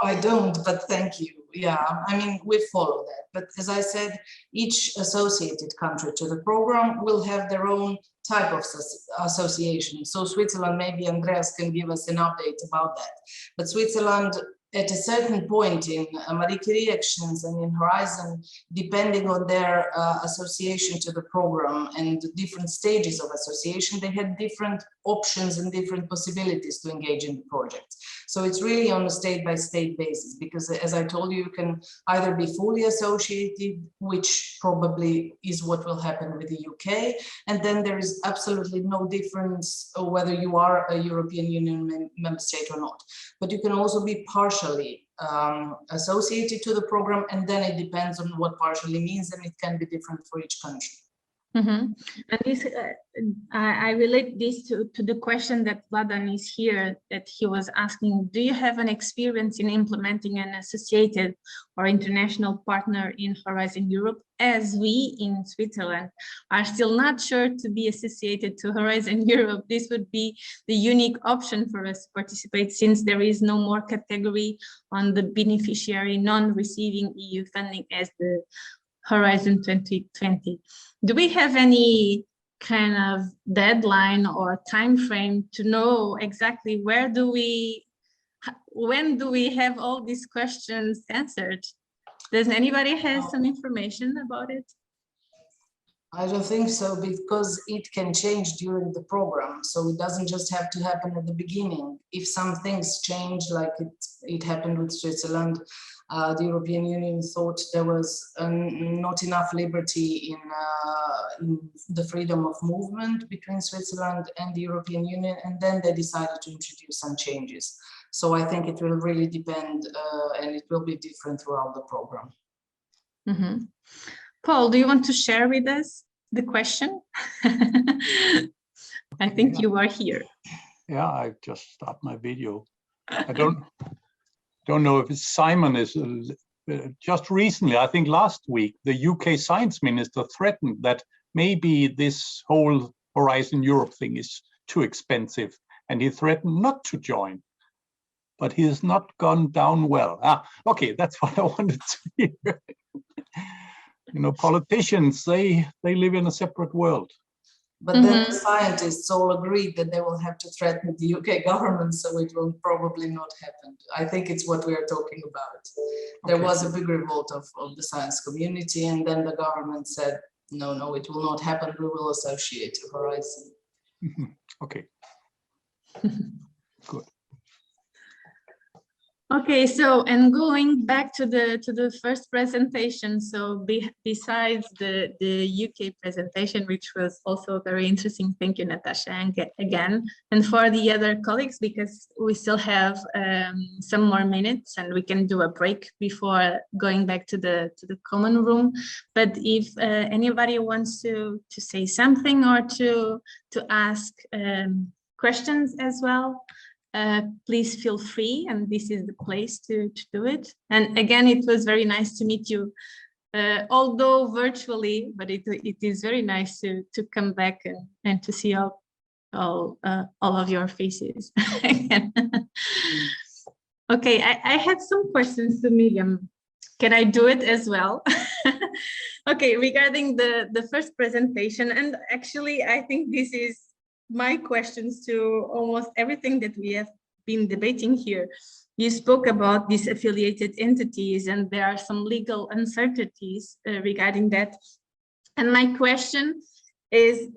I don't, but thank you. Yeah, I mean, we follow that. But as I said, each associated country to the program will have their own type of association. So Switzerland, maybe Andreas can give us an update about that. But Switzerland, at a certain point in Marie Curie actions and in Horizon, depending on their association to the program and different stages of association, they had different options and different possibilities to engage in the project. So it's really on a state-by-state basis, because as I told you, you can either be fully associated, which probably is what will happen with the UK, and then there is absolutely no difference whether you are a European Union member state or not. But you can also be partially associated to the program, and then it depends on what partially means, and it can be different for each country. And this, I relate this to the question that Vladan is here, that he was asking, do you have an experience in implementing an associated or international partner in Horizon Europe, as we in Switzerland are still not sure to be associated to Horizon Europe? This would be the unique option for us to participate, since there is no more category on the beneficiary non-receiving EU funding as the Horizon 2020. Do we have any kind of deadline or time frame to know exactly when do we have all these questions answered? Does anybody have some information about it? I don't think so, because it can change during the program. So it doesn't just have to happen at the beginning. If some things change, like it happened with Switzerland, the European Union thought there was not enough liberty in the freedom of movement between Switzerland and the European Union, and then they decided to introduce some changes. So I think it will really depend, and it will be different throughout the program. Mm-hmm. Paul, do you want to share with us the question? I think you are here. Yeah, I just stopped my video. I don't know if it's Simon is just recently, I think last week, the UK science minister threatened that maybe this whole Horizon Europe thing is too expensive, and he threatened not to join. But he has not gone down well. Okay, that's what I wanted to hear. You know, politicians, they live in a separate world. But then the scientists all agreed that they will have to threaten the UK government, so it will probably not happen. I think it's what we are talking about. There was a big revolt of the science community, and then the government said, no, it will not happen. We will associate to Horizon. Okay. Good. Okay, so, and going back to the first presentation, so besides the UK presentation, which was also very interesting, thank you, Natasha, and again, and for the other colleagues, because we still have some more minutes and we can do a break before going back to the common room. But if anybody wants to say something or to ask questions as well, please feel free, and this is the place to do it. And again, it was very nice to meet you, although virtually, but it is very nice to come back and to see all of your faces again. Okay, I had some questions to Miriam. Can I do it as well? Okay, regarding the first presentation, and actually I think this is my questions to almost everything that we have been debating here. You spoke about these affiliated entities, and there are some legal uncertainties regarding that. And my question is,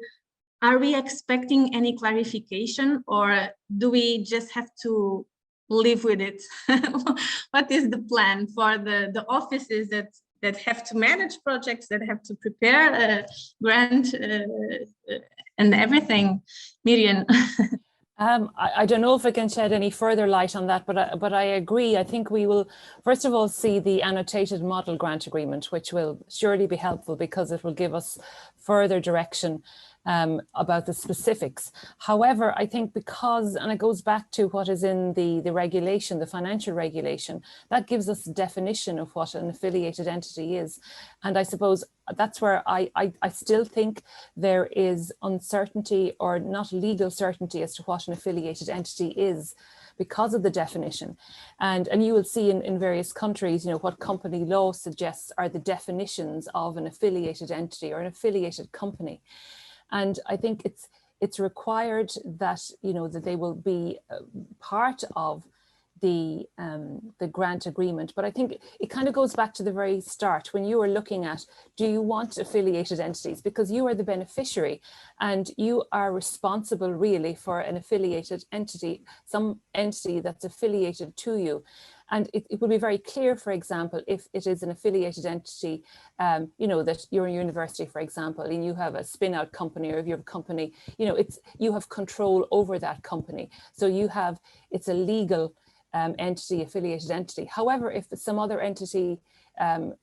are we expecting any clarification, or do we just have to live with it? What is the plan for the offices that have to manage projects, that have to prepare a grant and everything? Miriam. I don't know if I can shed any further light on that, but I agree. I think we will, first of all, see the annotated model grant agreement, which will surely be helpful because it will give us further direction about the specifics. However, I think because, and it goes back to what is in the regulation, the financial regulation, that gives us a definition of what an affiliated entity is. And I suppose that's where I still think there is uncertainty, or not legal certainty, as to what an affiliated entity is, because of the definition. And you will see in various countries, you know, what company law suggests are the definitions of an affiliated entity or an affiliated company. And I think it's required that, you know, that they will be part of the grant agreement. But I think it kind of goes back to the very start when you were looking at, do you want affiliated entities? Because you are the beneficiary and you are responsible really for an affiliated entity, some entity that's affiliated to you. And it would be very clear, for example, if it is an affiliated entity, you know, that you're a university, for example, and you have a spin-out company, or if you have a company, you know, you have control over that company. So you have, it's a legal entity, affiliated entity. However, if some other entity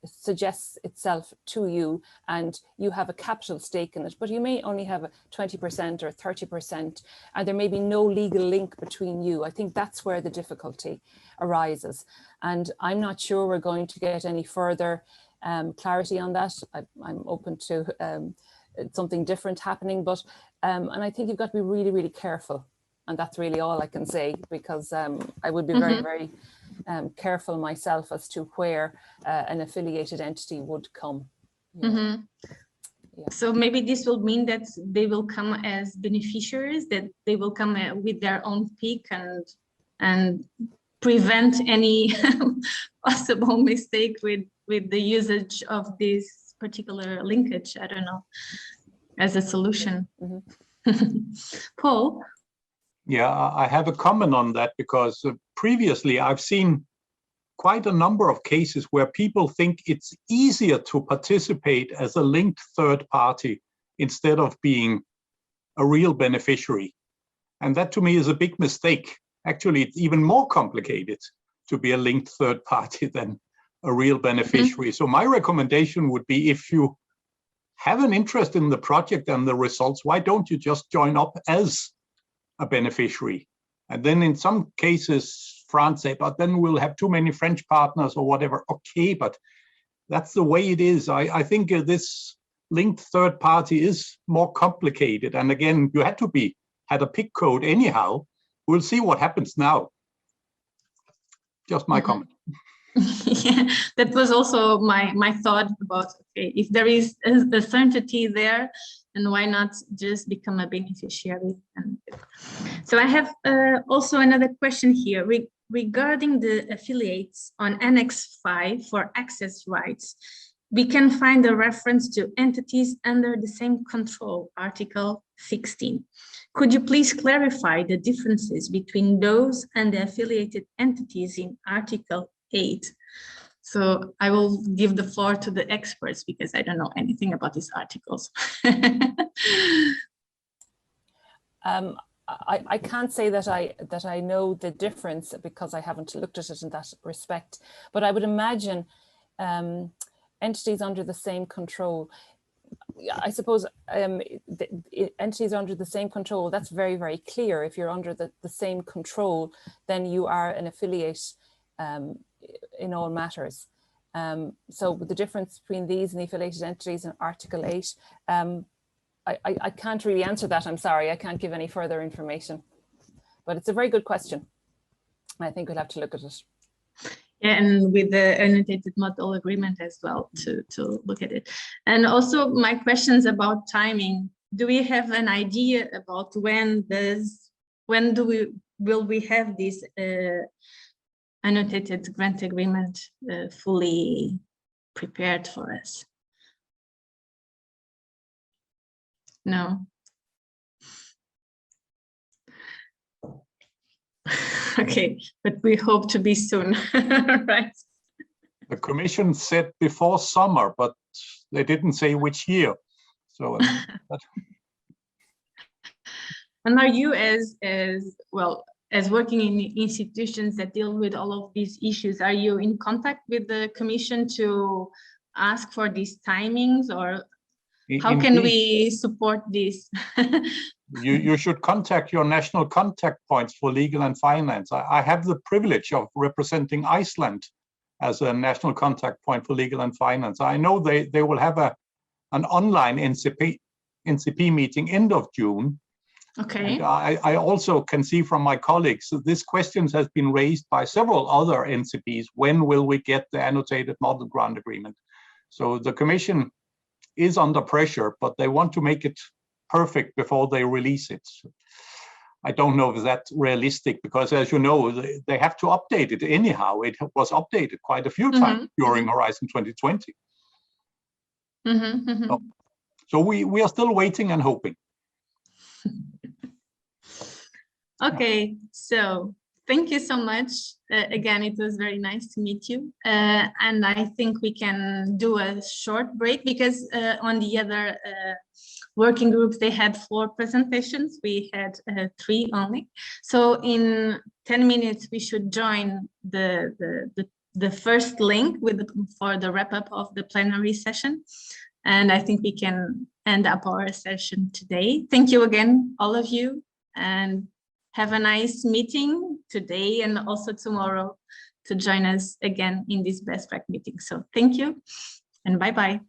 suggests itself to you and you have a capital stake in it, but you may only have a 20% or 30%, and there may be no legal link between you, I think that's where the difficulty arises. And I'm not sure we're going to get any further clarity on that. I'm open to something different happening, but and I think you've got to be really, really careful. And that's really all I can say, because I would be very, very careful myself as to where an affiliated entity would come. Yeah. So maybe this will mean that they will come as beneficiaries, that they will come with their own peak and prevent any possible mistake with the usage of this particular linkage. I don't know, as a solution. Paul? Yeah, I have a comment on that, because previously I've seen quite a number of cases where people think it's easier to participate as a linked third party instead of being a real beneficiary. And that to me is a big mistake. Actually, it's even more complicated to be a linked third party than a real beneficiary. So my recommendation would be, if you have an interest in the project and the results, why don't you just join up as a beneficiary? And then in some cases, France say, but then we'll have too many French partners or whatever. Okay, but that's the way it is. I think this linked third party is more complicated. And again, you had a PIC code anyhow. We'll see what happens now. Just my comment. Yeah, that was also my thought about, okay, if there is a certainty there, then why not just become a beneficiary? So I have also another question here regarding the affiliates on Annex 5 for access rights. We can find a reference to entities under the same control, Article 16. Could you please clarify the differences between those and the affiliated entities in Article 8? So I will give the floor to the experts, because I don't know anything about these articles. I can't say that I know the difference, because I haven't looked at it in that respect. But I would imagine entities under the same control, I suppose entities under the same control, that's very, very clear. If you're under the same control, then you are an affiliate in all matters. So the difference between these and the affiliated entities in Article 8, I can't really answer that. I'm sorry, I can't give any further information, but it's a very good question. I think we'll have to look at it. Yeah, and with the annotated model agreement as well to look at it. And also my questions about timing. Do we have an idea about will we have this annotated grant agreement fully prepared for us? No. Okay, but we hope to be soon, right? The Commission said before summer, but they didn't say which year. So, and are you, as working in institutions that deal with all of these issues, are you in contact with the Commission to ask for these timings, or how can we support this? You should contact your national contact points for legal and finance. I have the privilege of representing Iceland as a national contact point for legal and finance. I know they will have an online NCP meeting end of June. Okay. And I also can see from my colleagues that this question has been raised by several other NCPs. When will we get the annotated model grant agreement? So the Commission is under pressure, but they want to make it perfect before they release it. I don't know if that's realistic, because as you know, they have to update it anyhow. It was updated quite a few times during Horizon 2020. So we are still waiting and hoping. Okay, so thank you so much. Again, it was very nice to meet you. And I think we can do a short break, because on the other working groups, they had 4 presentations. We had 3 only. So in 10 minutes, we should join the first link for the wrap up of the plenary session. And I think we can end up our session today. Thank you again, all of you, and have a nice meeting today and also tomorrow to join us again in this BESTPRAC meeting. So thank you and bye-bye.